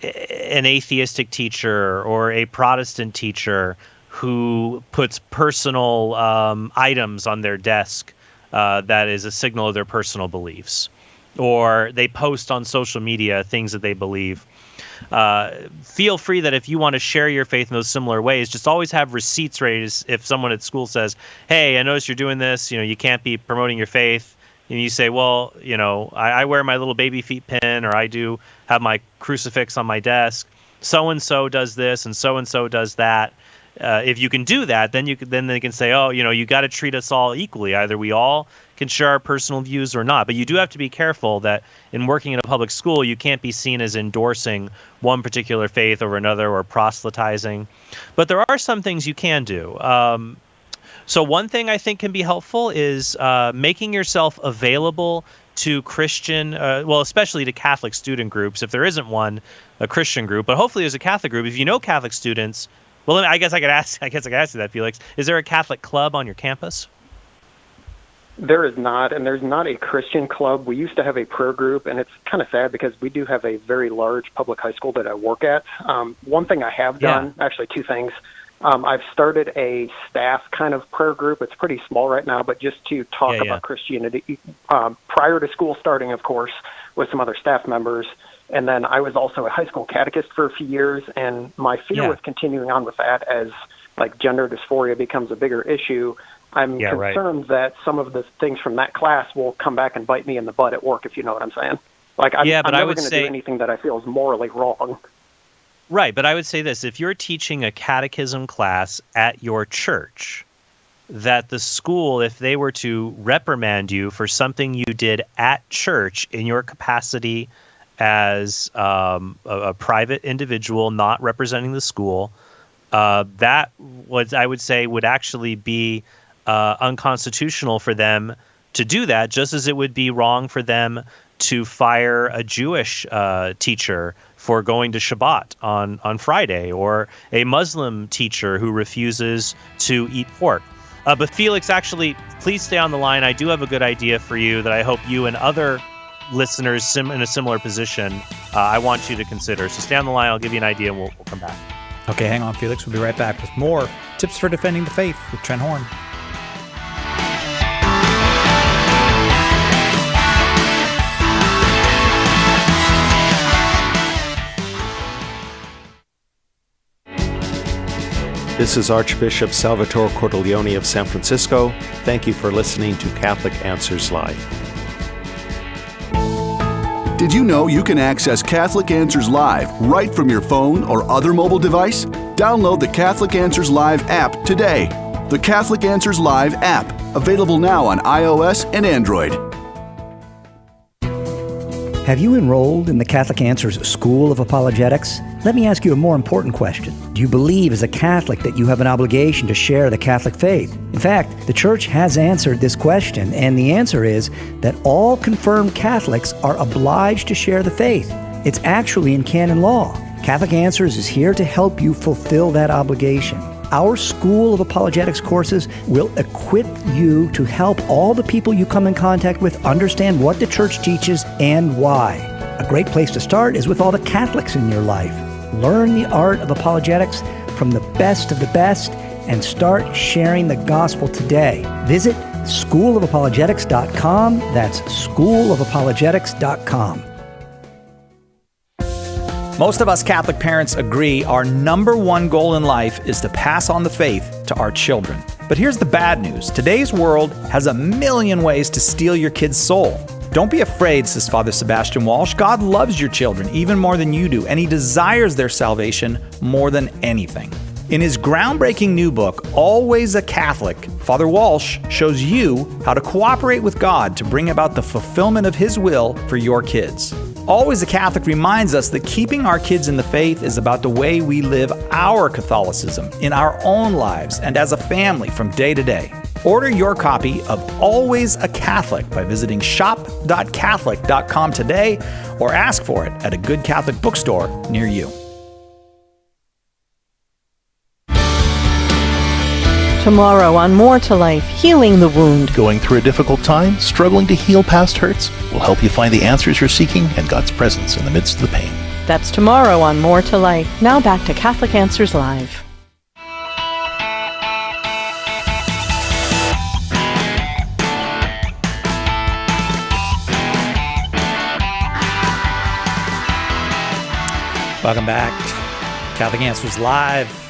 atheistic teacher or a Protestant teacher who puts personal items on their desk that is a signal of their personal beliefs, or they post on social media things that they believe, feel free that if you want to share your faith in those similar ways, just always have receipts ready. If someone at school says, "Hey, I noticed you're doing this, you can't be promoting your faith," and you say, "Well, I wear my little baby feet pin, or I do have my crucifix on my desk. So-and-so does this and so-and-so does that." If you can do that, then they can say, "Oh, you got to treat us all equally. Either we all can share our personal views or not." But you do have to be careful that in working in a public school, you can't be seen as endorsing one particular faith over another or proselytizing. But there are some things you can do. So one thing I think can be helpful is making yourself available to Christian, especially to Catholic student groups. If there isn't one, a Christian group, but hopefully there's a Catholic group. If you know Catholic students, well, I guess I could ask you that, Felix. Is there a Catholic club on your campus? There is not, and there's not a Christian club. We used to have a prayer group, and it's kind of sad because we do have a very large public high school that I work at. One thing I have done, actually two things. I've started a staff kind of prayer group. It's pretty small right now, but just to talk about Christianity prior to school starting, of course, with some other staff members. And then I was also a high school catechist for a few years, and my fear with continuing on with that as like gender dysphoria becomes a bigger issue, I'm concerned that some of the things from that class will come back and bite me in the butt at work, if you know what I'm saying. Like, I'm but never I would going to say do anything that I feel is morally wrong. Right, but I would say this: if you're teaching a catechism class at your church, that the school, if they were to reprimand you for something you did at church in your capacity as a private individual not representing the school, that was, I would say, would actually be unconstitutional for them to do that, just as it would be wrong for them to fire a Jewish teacher for going to Shabbat on Friday, or a Muslim teacher who refuses to eat pork. But Felix, actually, please stay on the line. I do have a good idea for you that I hope you and other listeners in a similar position, I want you to consider. So stay on the line. I'll give you an idea and we'll come back. Okay, hang on, Felix. We'll be right back with more tips for defending the faith with Trent Horn. This is Archbishop Salvatore Cordileone of San Francisco. Thank you for listening to Catholic Answers Live. Did you know you can access Catholic Answers Live right from your phone or other mobile device? Download the Catholic Answers Live app today. The Catholic Answers Live app, available now on iOS and Android. Have you enrolled in the Catholic Answers School of Apologetics? Let me ask you a more important question. Do you believe as a Catholic that you have an obligation to share the Catholic faith? In fact, the Church has answered this question, and the answer is that all confirmed Catholics are obliged to share the faith. It's actually in canon law. Catholic Answers is here to help you fulfill that obligation. Our School of Apologetics courses will equip you to help all the people you come in contact with understand what the Church teaches and why. A great place to start is with all the Catholics in your life. Learn the art of apologetics from the best of the best and start sharing the gospel today. Visit schoolofapologetics.com. That's schoolofapologetics.com. Most of us Catholic parents agree our number one goal in life is to pass on the faith to our children. But here's the bad news. Today's world has a million ways to steal your kid's soul. Don't be afraid, says Father Sebastian Walsh. God loves your children even more than you do, and He desires their salvation more than anything. In his groundbreaking new book, Always a Catholic, Father Walsh shows you how to cooperate with God to bring about the fulfillment of His will for your kids. Always a Catholic reminds us that keeping our kids in the faith is about the way we live our Catholicism in our own lives and as a family from day to day. Order your copy of Always a Catholic by visiting shop.catholic.com today or ask for it at a good Catholic bookstore near you. Tomorrow on More to Life, Healing the Wound. Going through a difficult time, struggling to heal past hurts? We'll help you find the answers you're seeking and God's presence in the midst of the pain. That's tomorrow on More to Life. Now back to Catholic Answers Live. Welcome back. Catholic Answers Live.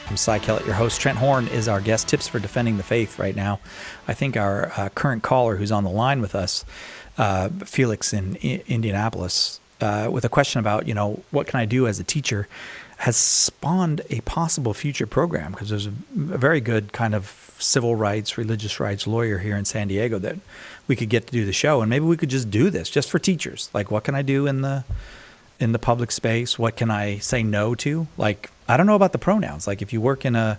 I'm Cy Kellett, your host. Trent Horn is our guest. Tips for defending the faith right now. I think our current caller who's on the line with us, Felix in Indianapolis, with a question about, what can I do as a teacher, has spawned a possible future program, because there's a very good kind of civil rights, religious rights lawyer here in San Diego that we could get to do the show, and maybe we could just do this just for teachers. Like, what can I do in the public space? What can I say no to? Like, I don't know about the pronouns. Like, if you work in a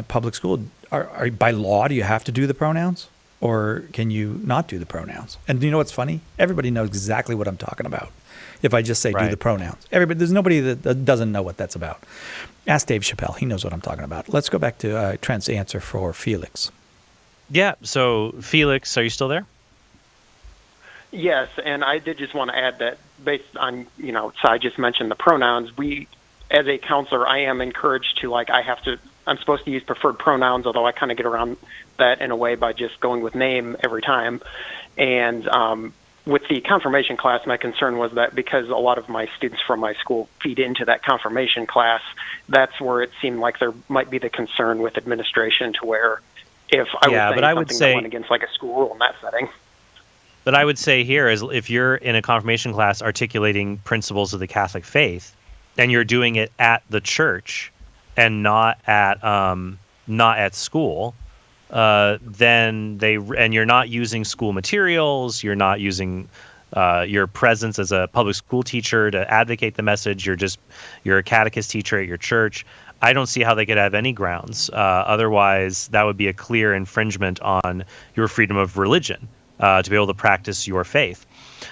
public school, are by law do you have to do the pronouns, or can you not do the pronouns? And you know what's funny? Everybody knows exactly what I'm talking about. If I just say do the pronouns, there's nobody that doesn't know what that's about. Ask Dave Chappelle; he knows what I'm talking about. Let's go back to Trent's answer for Felix. Yeah. So Felix, are you still there? Yes, and I did just want to add that based on, Cy just mentioned the pronouns, as a counselor, I am encouraged to, I'm supposed to use preferred pronouns, although I kind of get around that in a way by just going with name every time. And with the confirmation class, my concern was that because a lot of my students from my school feed into that confirmation class, that's where it seemed like there might be the concern with administration, to where if I was saying something that went against like a school rule in that setting. But I would say here is if you're in a confirmation class articulating principles of the Catholic faith, and you're doing it at the church and not at school, then you're not using school materials, you're not using your presence as a public school teacher to advocate the message. You're a catechist teacher at your church. I don't see how they could have any grounds. Otherwise, that would be a clear infringement on your freedom of religion to be able to practice your faith.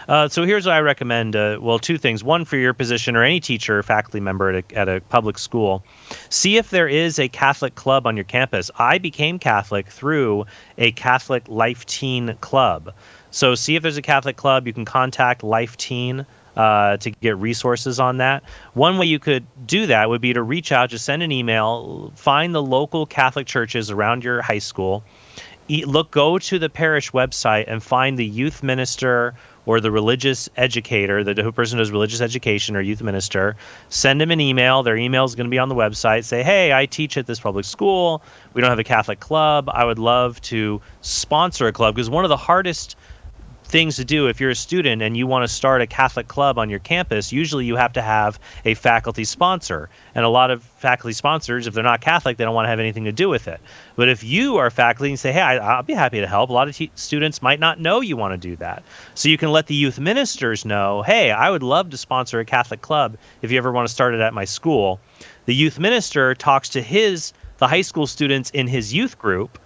So here's what I recommend. Two things. One, for your position or any teacher or faculty member at a public school, see if there is a Catholic club on your campus. I became Catholic through a Catholic Life Teen Club. So see if there's a Catholic club. You can contact Life Teen to get resources on that. One way you could do that would be to reach out, just send an email, find the local Catholic churches around your high school, go to the parish website and find the youth minister or the religious educator, the person who does religious education or youth minister, send them an email. Their email is going to be on the website. Say, hey, I teach at this public school. We don't have a Catholic club. I would love to sponsor a club, because one of the hardest things to do if you're a student and you want to start a Catholic club on your campus, usually you have to have a faculty sponsor. And a lot of faculty sponsors, if they're not Catholic, they don't want to have anything to do with it. But if you are faculty and say, hey, I'll be happy to help, a lot of students might not know you want to do that. So you can let the youth ministers know, hey, I would love to sponsor a Catholic club if you ever want to start it at my school. The youth minister talks to the high school students in his youth group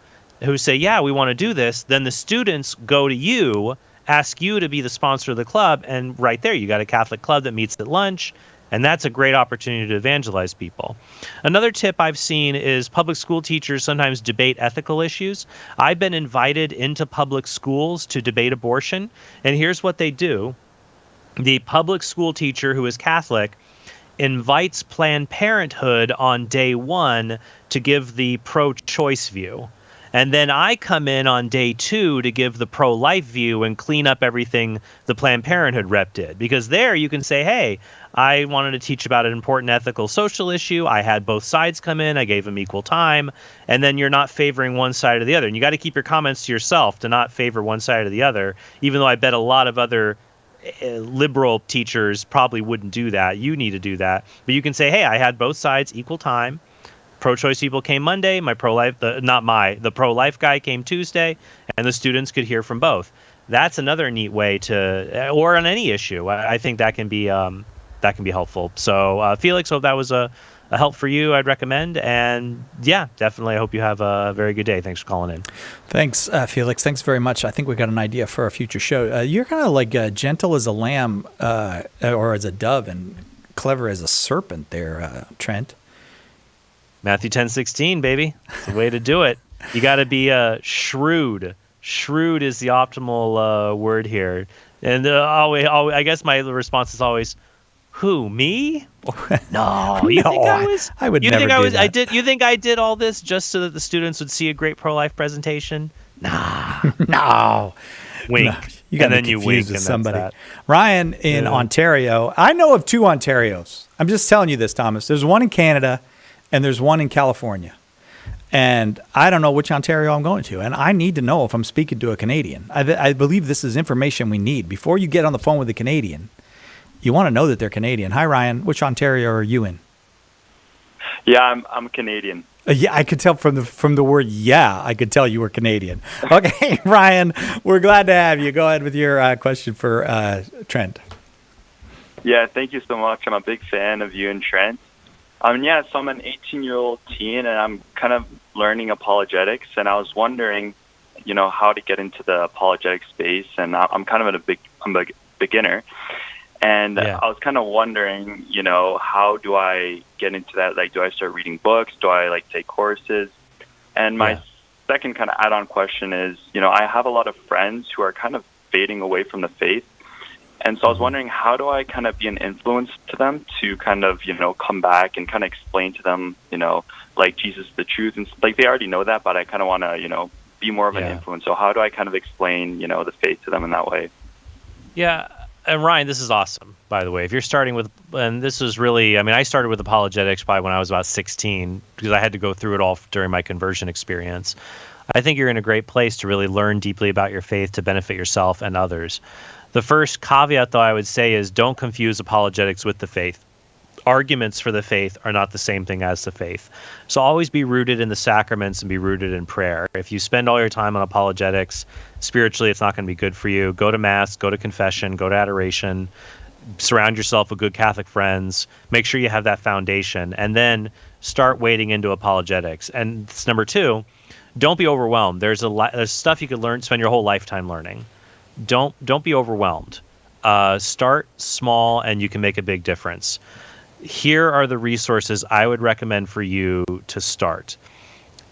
who say, yeah, we want to do this. Then the students go to you, ask you to be the sponsor of the club, and right there you got a Catholic club that meets at lunch, and that's a great opportunity to evangelize people. Another tip I've seen is public school teachers sometimes debate ethical issues. I've been invited into public schools to debate abortion, and here's what they do. The public school teacher who is Catholic invites Planned Parenthood on day one to give the pro-choice view. And then I come in on day 2 to give the pro-life view and clean up everything the Planned Parenthood rep did. Because there you can say, hey, I wanted to teach about an important ethical social issue. I had both sides come in. I gave them equal time. And then you're not favoring one side or the other. And you got to keep your comments to yourself to not favor one side or the other, even though I bet a lot of other liberal teachers probably wouldn't do that. You need to do that. But you can say, hey, I had both sides equal time. Pro-choice people came Monday, the pro-life guy came Tuesday, and the students could hear from both. That's another neat way to, or on any issue. I think that can be helpful. So Felix, hope that was a help for you. I'd recommend, and yeah, definitely. I hope you have a very good day. Thanks for calling in. Thanks, Felix. Thanks very much. I think we got an idea for a future show. You're kind of like gentle as a lamb, or as a dove, and clever as a serpent there, Trent. Matthew 10:16, baby. It's the way to do it. You got to be shrewd. Shrewd is the optimal word here. And I guess my response is always, who, me? No, you think I was? I would never do that. You think I did all this just so that the students would see a great pro-life presentation? Nah. No. Wink. No. You got and me then confused you wink. with And somebody. That's that. Ryan in Ontario. I know of 2 Ontarios. I'm just telling you this, Thomas. There's one in Canada, and there's one in California. And I don't know which Ontario I'm going to. And I need to know if I'm speaking to a Canadian. I believe this is information we need. Before you get on the phone with a Canadian, you want to know that they're Canadian. Hi, Ryan. Which Ontario are you in? Yeah, I'm Canadian. Yeah, I could tell from the word yeah, I could tell you were Canadian. Okay, Ryan, we're glad to have you. Go ahead with your question for Trent. Yeah, thank you so much. I'm a big fan of you and Trent. So I'm an 18-year-old teen, and I'm kind of learning apologetics, and I was wondering, how to get into the apologetic space, and I'm kind of I'm a beginner, and I was kind of wondering, how do I get into that? Like, do I start reading books? Do I take courses? And my second kind of add-on question is, I have a lot of friends who are kind of fading away from the faith. And so I was wondering, how do I kind of be an influence to them to kind of, come back and kind of explain to them, Jesus is the truth. And they already know that, but I kind of want to, be more of an influence. So how do I kind of explain, the faith to them in that way? Yeah, And Ryan, this is awesome, by the way. If you're starting with, and this is really, I started with apologetics probably when I was about 16 because I had to go through it all during my conversion experience. I think you're in a great place to really learn deeply about your faith to benefit yourself and others. The first caveat, though, I would say is don't confuse apologetics with the faith. Arguments for the faith are not the same thing as the faith. So always be rooted in the sacraments and be rooted in prayer. If you spend all your time on apologetics, spiritually it's not going to be good for you. Go to Mass, go to confession, go to adoration, surround yourself with good Catholic friends, make sure you have that foundation, and then start wading into apologetics. And it's number 2, don't be overwhelmed. There's stuff you could learn, spend your whole lifetime learning. Don't be overwhelmed. Start small and you can make a big difference. Here are the resources I would recommend for you to start.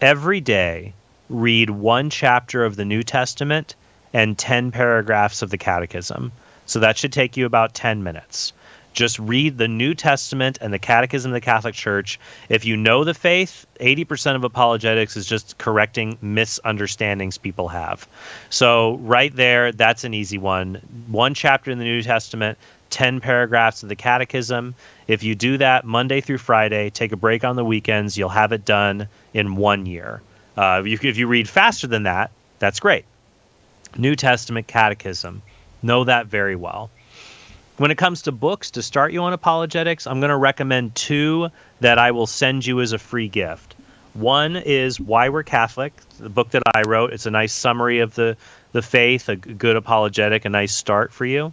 Every day, read 1 chapter of the New Testament and 10 paragraphs of the Catechism. So that should take you about 10 minutes. Just read the New Testament and the Catechism of the Catholic Church. If you know the faith, 80% of apologetics is just correcting misunderstandings people have. So right there, that's an easy one. 1 chapter in the New Testament, 10 paragraphs of the Catechism. If you do that Monday through Friday, take a break on the weekends, you'll have it done in 1 year. If you read faster than that, that's great. New Testament, Catechism. Know that very well. When it comes to books to start you on apologetics, I'm going to recommend 2 that I will send you as a free gift. One is Why We're Catholic, the book that I wrote. It's a nice summary of the faith, a good apologetic, a nice start for you.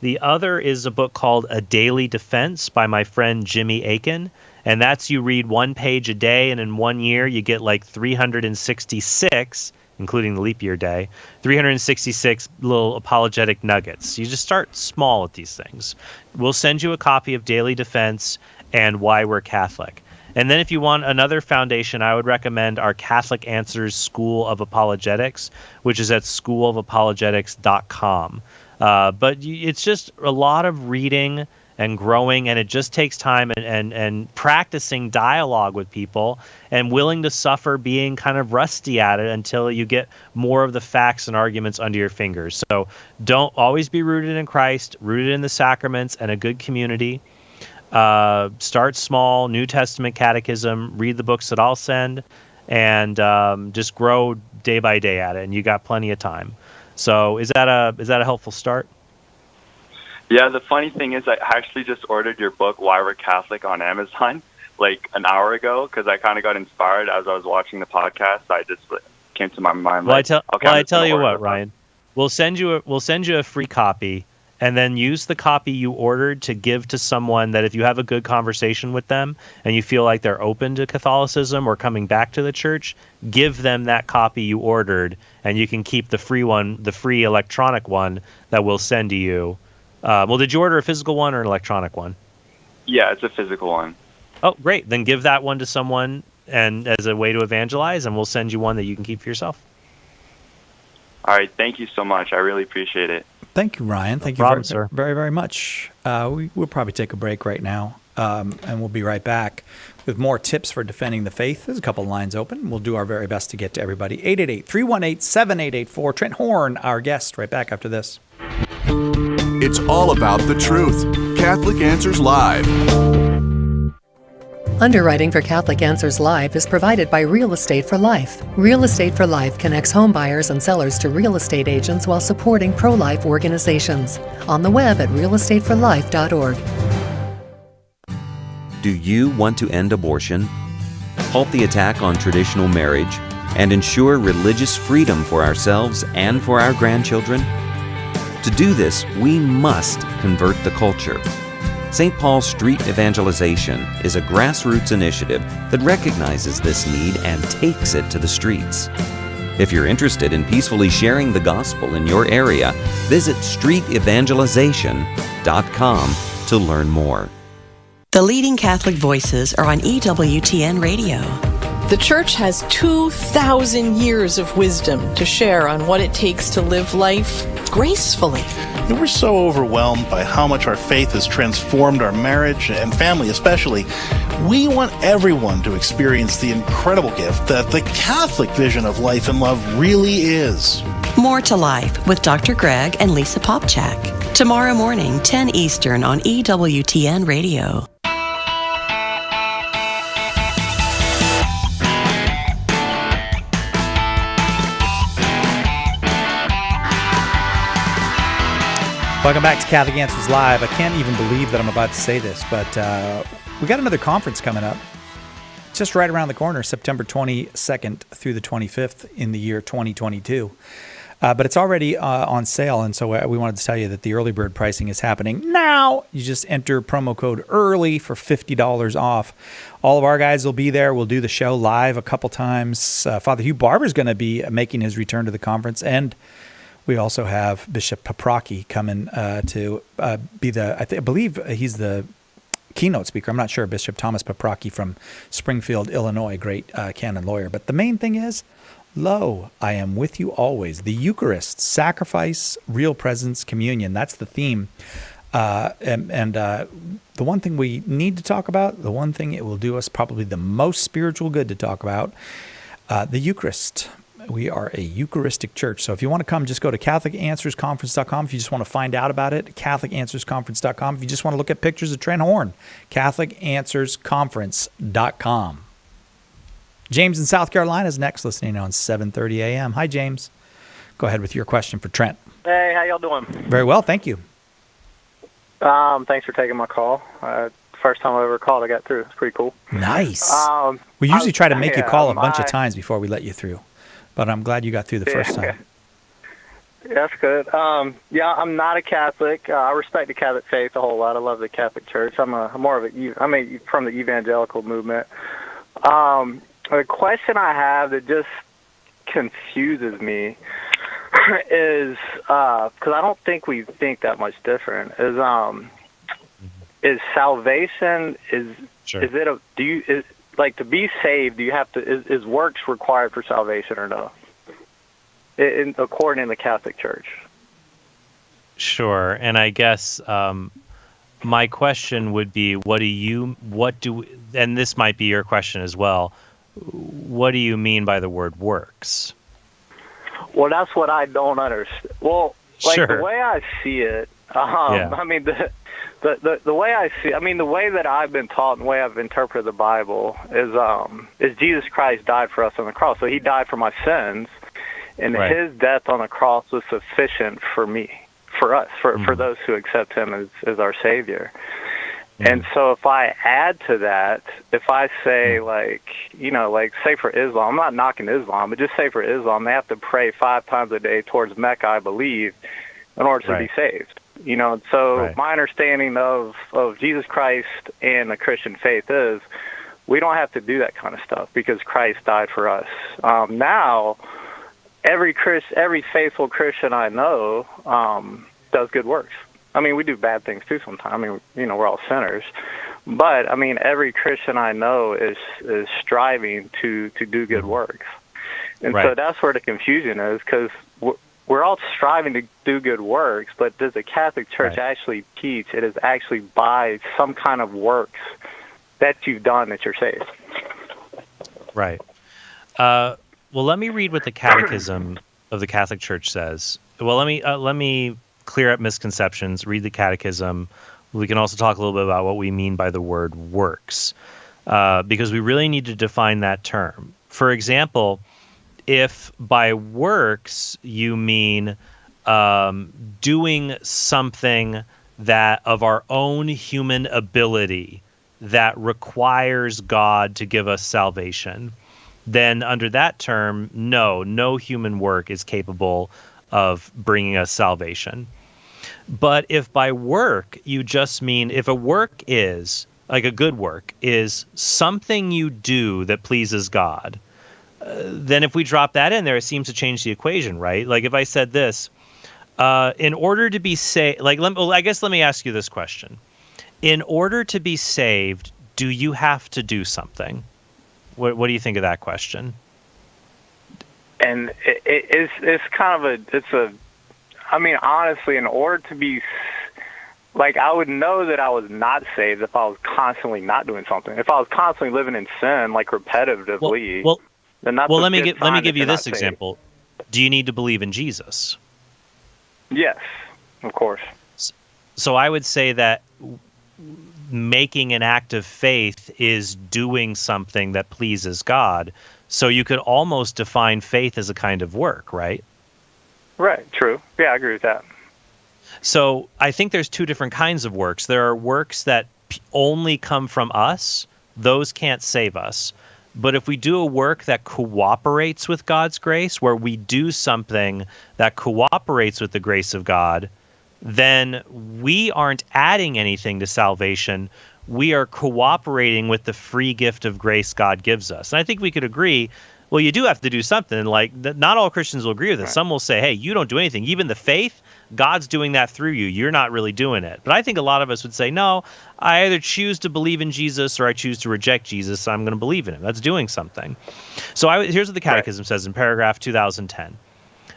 The other is a book called A Daily Defense by my friend Jimmy Akin. And that's you read 1 page a day, and in 1 year you get like 366, including the leap year day, 366 little apologetic nuggets. You just start small with these things. We'll send you a copy of Daily Defense and Why We're Catholic. And then if you want another foundation, I would recommend our Catholic Answers School of Apologetics, which is at schoolofapologetics.com. But it's just a lot of reading and growing, and it just takes time and practicing dialogue with people and willing to suffer being kind of rusty at it until you get more of the facts and arguments under your fingers. So don't always be rooted in Christ, rooted in the sacraments and a good community. Start small, New Testament, Catechism, read the books that I'll send, and just grow day by day at it, and you got plenty of time. So is that a helpful start? Yeah, the funny thing is I actually just ordered your book, Why We're Catholic, on Amazon like an hour ago because I kind of got inspired as I was watching the podcast. I just came to my mind. Well, I tell you what, Ryan, we'll send you a free copy, and then use the copy you ordered to give to someone that if you have a good conversation with them and you feel like they're open to Catholicism or coming back to the church, give them that copy you ordered, and you can keep the free one, the free electronic one that we'll send to you. Well, did you order a physical one or an electronic one? Yeah, it's a physical one. Oh, great. Then give that one to someone and as a way to evangelize, and we'll send you one that you can keep for yourself. All right. Thank you so much. I really appreciate it. Thank you, Ryan. Thank you very, very, very much. We'll probably take a break right now, and we'll be right back with more tips for defending the faith. There's a couple lines open. We'll do our very best to get to everybody. 888-318-7884. Trent Horn, our guest, right back after this. It's all about the truth. Catholic Answers Live. Underwriting for Catholic Answers Live is provided by Real Estate for Life. Real Estate for Life connects home buyers and sellers to real estate agents while supporting pro-life organizations. On the web at realestateforlife.org. Do you want to end abortion, halt the attack on traditional marriage, and ensure religious freedom for ourselves and for our grandchildren? To do this, we must convert the culture. St. Paul Street Evangelization is a grassroots initiative that recognizes this need and takes it to the streets. If you're interested in peacefully sharing the gospel in your area, visit streetevangelization.com to learn more. The leading Catholic voices are on EWTN Radio. The Church has 2,000 years of wisdom to share on what it takes to live life gracefully. We're so overwhelmed by how much our faith has transformed our marriage and family especially. We want everyone to experience the incredible gift that the Catholic vision of life and love really is. More to Life with Dr. Greg and Lisa Popchak. Tomorrow morning, 10 Eastern on EWTN Radio. Welcome back to Catholic Answers Live. I can't even believe that I'm about to say this, but we got another conference coming up just right around the corner, September 22nd through the 25th in the year 2022. But it's already on sale, and so we wanted to tell you that the early bird pricing is happening now. You just enter promo code EARLY for $50 off. All of our guys will be there. We'll do the show live a couple times. Father Hugh Barber is going to be making his return to the conference, and we also have Bishop Paprocki coming to be I believe he's the keynote speaker. I'm not sure. Bishop Thomas Paprocki from Springfield, Illinois, great canon lawyer. But the main thing is, lo, I am with you always. The Eucharist, sacrifice, real presence, communion. That's the theme. And the one thing we need to talk about, the one thing it will do us probably the most spiritual good to talk about, the Eucharist. We are a Eucharistic church. So if you want to come, just go to CatholicAnswersConference.com. If you just want to find out about it, CatholicAnswersConference.com. If you just want to look at pictures of Trent Horn, CatholicAnswersConference.com. James in South Carolina is next, listening on 7:30 a.m. Hi, James. Go ahead with your question for Trent. Hey, how y'all doing? Very well, thank you. Thanks for taking my call. First time I ever called, I got through. It's pretty cool. Nice. We usually try to make you call a bunch of times before we let you through. But I'm glad you got through the first time. Yeah, that's good. I'm not a Catholic. I respect the Catholic faith a whole lot. I love the Catholic Church. I'm from the evangelical movement. The question I have that just confuses me is because I don't think we think that much different. Is salvation like to be saved, do you have to? Is works required for salvation or no? According to the Catholic Church. Sure, and I guess my question would be, and this might be your question as well. What do you mean by the word works? Well, that's what I don't understand. Well, sure. The way I see it, I mean the way I see, the way that I've been taught and the way I've interpreted the Bible is Jesus Christ died for us on the cross. So he died for my sins, and his death on the cross was sufficient for me, for us, for those who accept him as our Savior. And so if I add to that, if I say say for Islam, I'm not knocking Islam, but just say for Islam, they have to pray 5 times a day towards Mecca, I believe, in order to be saved. My understanding of Jesus Christ and the Christian faith is we don't have to do that kind of stuff because Christ died for us. Now, every faithful Christian I know does good works. We do bad things too sometimes. We're all sinners. But, every Christian I know is striving to do good works. And so that's where the confusion is, because we're all striving to do good works, but does the Catholic Church actually teach it is actually by some kind of works that you've done that you're saved? Right. Well, let me read what the Catechism of the Catholic Church says. Well, let me clear up misconceptions, read the Catechism. We can also talk a little bit about what we mean by the word works, because we really need to define that term. For example, if by works you mean doing something that of our own human ability that requires God to give us salvation, then under that term, no human work is capable of bringing us salvation. But if by work you just mean, if a work is, like a good work, is something you do that pleases God, then if we drop that in there, it seems to change the equation, right? Like if I said this, in order to be saved, let me ask you this question. In order to be saved, do you have to do something? What do you think of that question? And honestly, in order to be, I would know that I was not saved if I was constantly not doing something. If I was constantly living in sin, repetitively, then that's let me give you this example. Do you need to believe in Jesus? Yes, of course. So I would say that making an act of faith is doing something that pleases God. So you could almost define faith as a kind of work, right? Right, true. Yeah, I agree with that. So I think there's two different kinds of works. There are works that only come from us. Those can't save us. But if we do a work that cooperates with God's grace, where we do something that cooperates with the grace of God, then we aren't adding anything to salvation. We are cooperating with the free gift of grace God gives us. And I think we could agree, well, you do have to do something. Like, not all Christians will agree with this. Some will say, hey, you don't do anything. Even the faith, God's doing that through you. You're not really doing it. But I think a lot of us would say, no, I either choose to believe in Jesus or I choose to reject Jesus, so I'm going to believe in him. That's doing something. So here's what the Catechism says in paragraph 2010.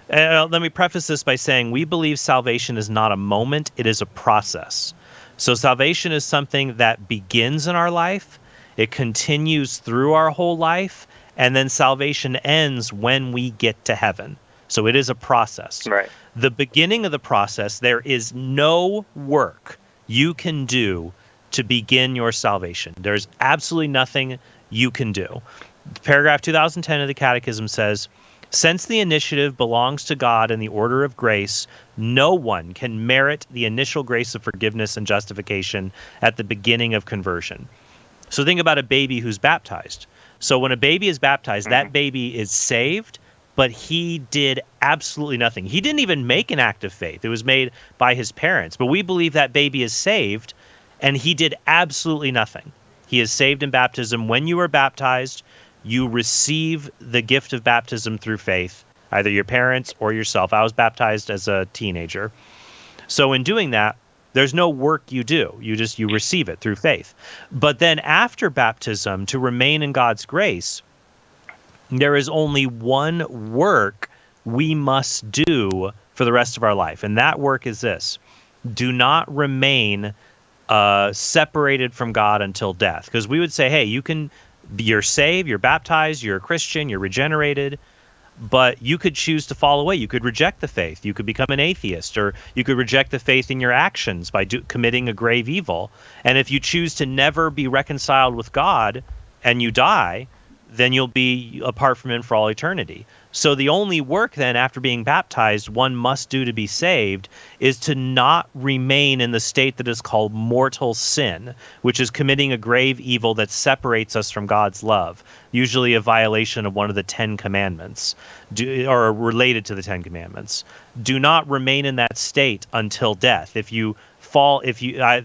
Let me preface this by saying we believe salvation is not a moment, it is a process. So salvation is something that begins in our life, it continues through our whole life, and then salvation ends when we get to heaven. So it is a process. Right. The beginning of the process, there is no work you can do to begin your salvation. There's absolutely nothing you can do. Paragraph 2010 of the Catechism says, since the initiative belongs to God in the order of grace, no one can merit the initial grace of forgiveness and justification at the beginning of conversion. So think about a baby who's baptized. So when a baby is baptized, that baby is saved, but he did absolutely nothing. He didn't even make an act of faith. It was made by his parents. But we believe that baby is saved, and he did absolutely nothing. He is saved in baptism. When you are baptized, you receive the gift of baptism through faith, either your parents or yourself. I was baptized as a teenager. So in doing that, there's no work you do. You receive it through faith. But then after baptism, to remain in God's grace, there is only one work we must do for the rest of our life. And that work is this: do not remain separated from God until death. Because we would say, hey, you're saved, you're baptized, you're a Christian, you're regenerated, but you could choose to fall away. You could reject the faith. You could become an atheist, or you could reject the faith in your actions by committing a grave evil. And if you choose to never be reconciled with God and you die, then you'll be apart from him for all eternity. So the only work then, after being baptized, one must do to be saved is to not remain in the state that is called mortal sin, which is committing a grave evil that separates us from God's love, usually a violation of one of the 10 commandments, or related to the 10 commandments. Do not remain in that state until death.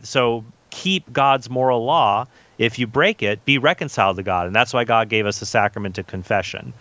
So keep God's moral law. If you break it, be reconciled to God. And that's why God gave us the sacrament of confession.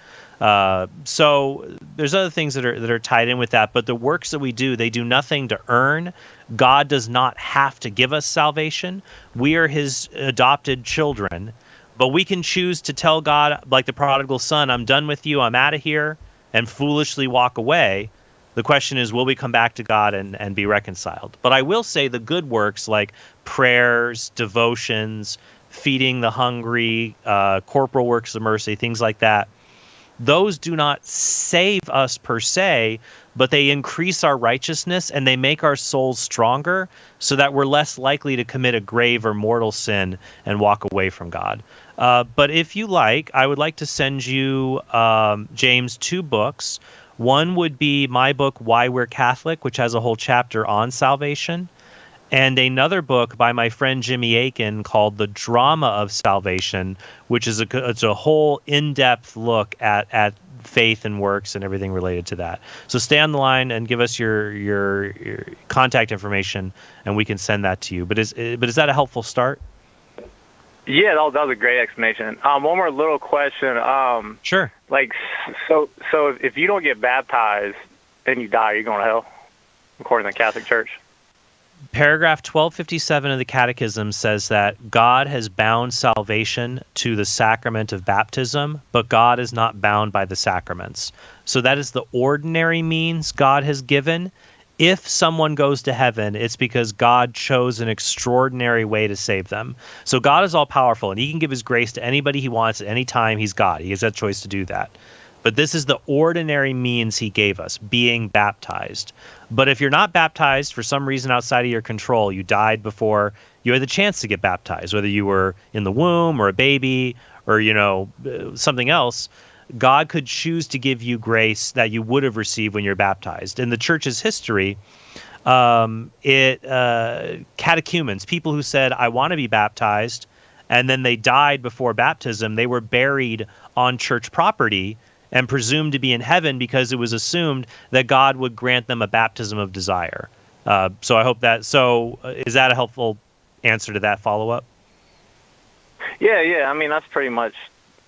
So there's other things that are tied in with that, but the works that we do, they do nothing to earn. God does not have to give us salvation. We are his adopted children, but we can choose to tell God, like the prodigal son, I'm done with you, I'm out of here, and foolishly walk away. The question is, will we come back to God and be reconciled? But I will say the good works like prayers, devotions, feeding the hungry, corporal works of mercy, things like that, those do not save us per se, but they increase our righteousness and they make our souls stronger so that we're less likely to commit a grave or mortal sin and walk away from God. But if you like, I would like to send you, James, 2 books. One would be my book, Why We're Catholic, which has a whole chapter on salvation, and another book by my friend Jimmy Akin called The Drama of Salvation, which is a whole in-depth look at faith and works and everything related to that. So stay on the line and give us your contact information, and we can send that to you. But is that a helpful start? Yeah, that was a great explanation. One more little question. Sure. So if you don't get baptized and you die, you're going to hell, according to the Catholic Church? Paragraph 1257 of the Catechism says that God has bound salvation to the sacrament of baptism, but God is not bound by the sacraments. So that is the ordinary means God has given. If someone goes to heaven, it's because God chose an extraordinary way to save them. So God is all-powerful, and he can give his grace to anybody he wants at any time. He's God. He has that choice to do that. But this is the ordinary means he gave us, being baptized. But if you're not baptized for some reason outside of your control, you died before you had the chance to get baptized, whether you were in the womb or a baby or, something else, God could choose to give you grace that you would have received when you're baptized. In the church's history, catechumens, people who said, I want to be baptized, and then they died before baptism, they were buried on church property and presumed to be in heaven because it was assumed that God would grant them a baptism of desire. So I hope that, is that a helpful answer to that follow-up? Yeah. I mean, that's pretty much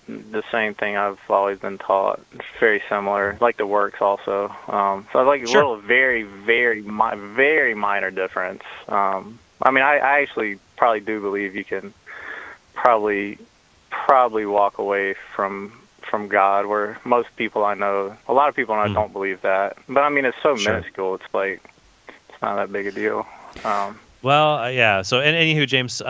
the same thing I've always been taught. It's very similar, like the works also. So I like a little very, very, very minor difference. I mean, I actually probably do believe you can probably walk away from God, where most people I know, a lot of people I know don't believe that. But I mean, it's so minuscule. It's like, it's not that big a deal. Yeah. So, anywho, James,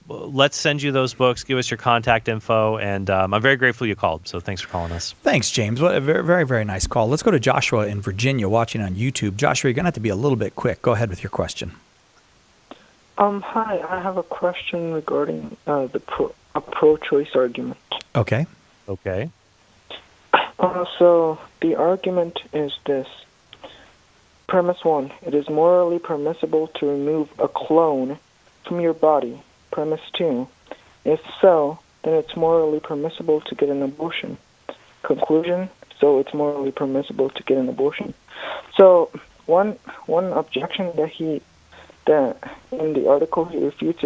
let's send you those books. Give us your contact info, and I'm very grateful you called. So, thanks for calling us. Thanks, James. What a very, very, very nice call. Let's go to Joshua in Virginia, watching on YouTube. Joshua, you're going to have to be a little bit quick. Go ahead with your question. Hi. I have a question regarding a pro-choice argument. Okay. So the argument is this. Premise 1, it is morally permissible to remove a clone from your body. Premise 2, if so, then it's morally permissible to get an abortion. Conclusion, so it's morally permissible to get an abortion. So one objection that in the article he refutes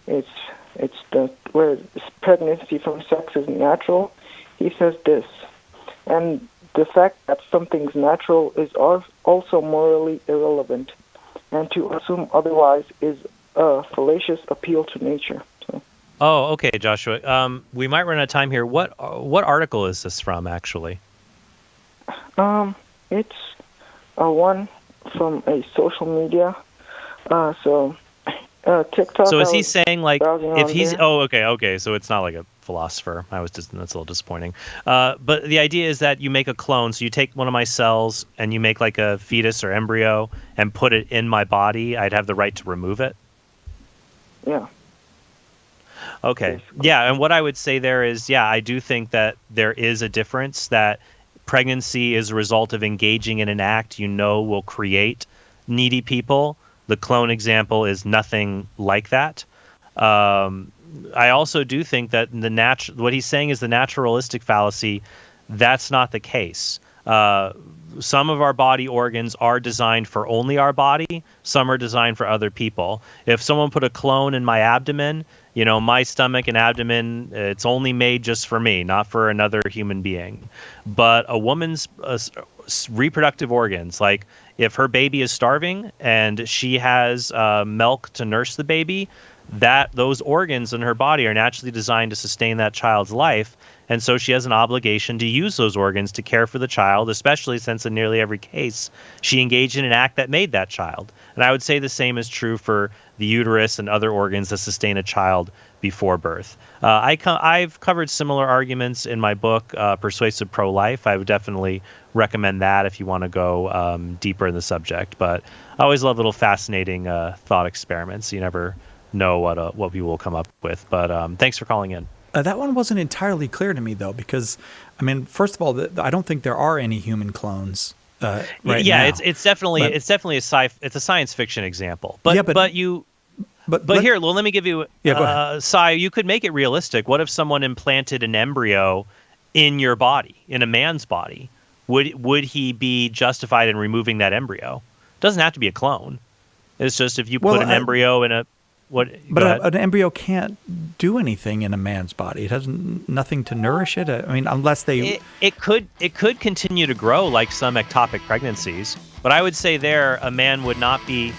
is where pregnancy from sex is natural. He says this, and the fact that something's natural is also morally irrelevant, and to assume otherwise is a fallacious appeal to nature. So. Oh, okay, Joshua. We might run out of time here. What article is this from, actually? It's one from a social media. TikTok. So is he saying, like, if he's... there. Oh, okay. So it's not like a philosopher. That's a little disappointing. But the idea is that you make a clone. So you take one of my cells and you make like a fetus or embryo and put it in my body. I'd have the right to remove it? Yeah. Okay. Yeah, and what I would say there is, I do think that there is a difference, that pregnancy is a result of engaging in an act will create needy people. The clone example is nothing like that. I also do think that what he's saying is the naturalistic fallacy. That's not the case. Some of our body organs are designed for only our body. Some are designed for other people. If someone put a clone in my abdomen, my stomach and abdomen, it's only made just for me, not for another human being. But a woman's reproductive organs, like if her baby is starving and she has milk to nurse the baby, those organs in her body are naturally designed to sustain that child's life, and so she has an obligation to use those organs to care for the child, especially since in nearly every case she engaged in an act that made that child. And I would say the same is true for the uterus and other organs that sustain a child before birth. I've covered similar arguments in my book, Persuasive Pro-Life. I would definitely recommend that if you want to go deeper in the subject. But I always love little fascinating thought experiments. You never know what we will come up with. But thanks for calling in. That one wasn't entirely clear to me, though, because, I mean, first of all, I don't think there are any human clnes right now. It's definitely a science fiction example. But here, well, let me give you you could make it realistic. What if someone implanted an embryo in your body, in a man's body? Would he be justified in removing that embryo? It doesn't have to be a clone. It's just if you put an embryo in a an embryo can't do anything in a man's body. It has nothing to nourish it. I mean, unless they... It could continue to grow like some ectopic pregnancies. But I would say a man would not be...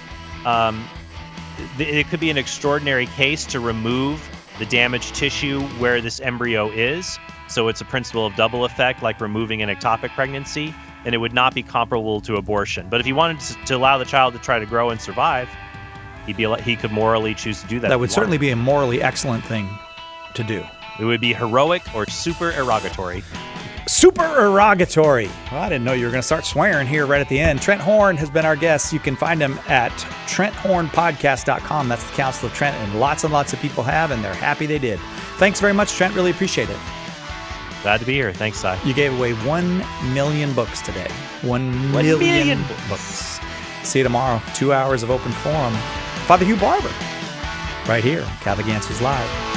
it could be an extraordinary case to remove the damaged tissue where this embryo is. So it's a principle of double effect, like removing an ectopic pregnancy. And it would not be comparable to abortion. But if he wanted to allow the child to try to grow and survive... he could morally choose to do that. That would certainly be a morally excellent thing to do. It would be heroic or super erogatory. supererogatory. Well, I didn't know you were going to start swearing here right at the end. Trent Horn has been our guest. You can find him at TrentHornPodcast.com. That's the Council of Trent, and lots of people have, and they're happy they did. Thanks very much, Trent. Really appreciate it. Glad to be here. Thanks, Si. You gave away 1 million books today. 1 million books. See you tomorrow. 2 hours of open forum. Father Hugh Barber, right here, Catholic Answers Live.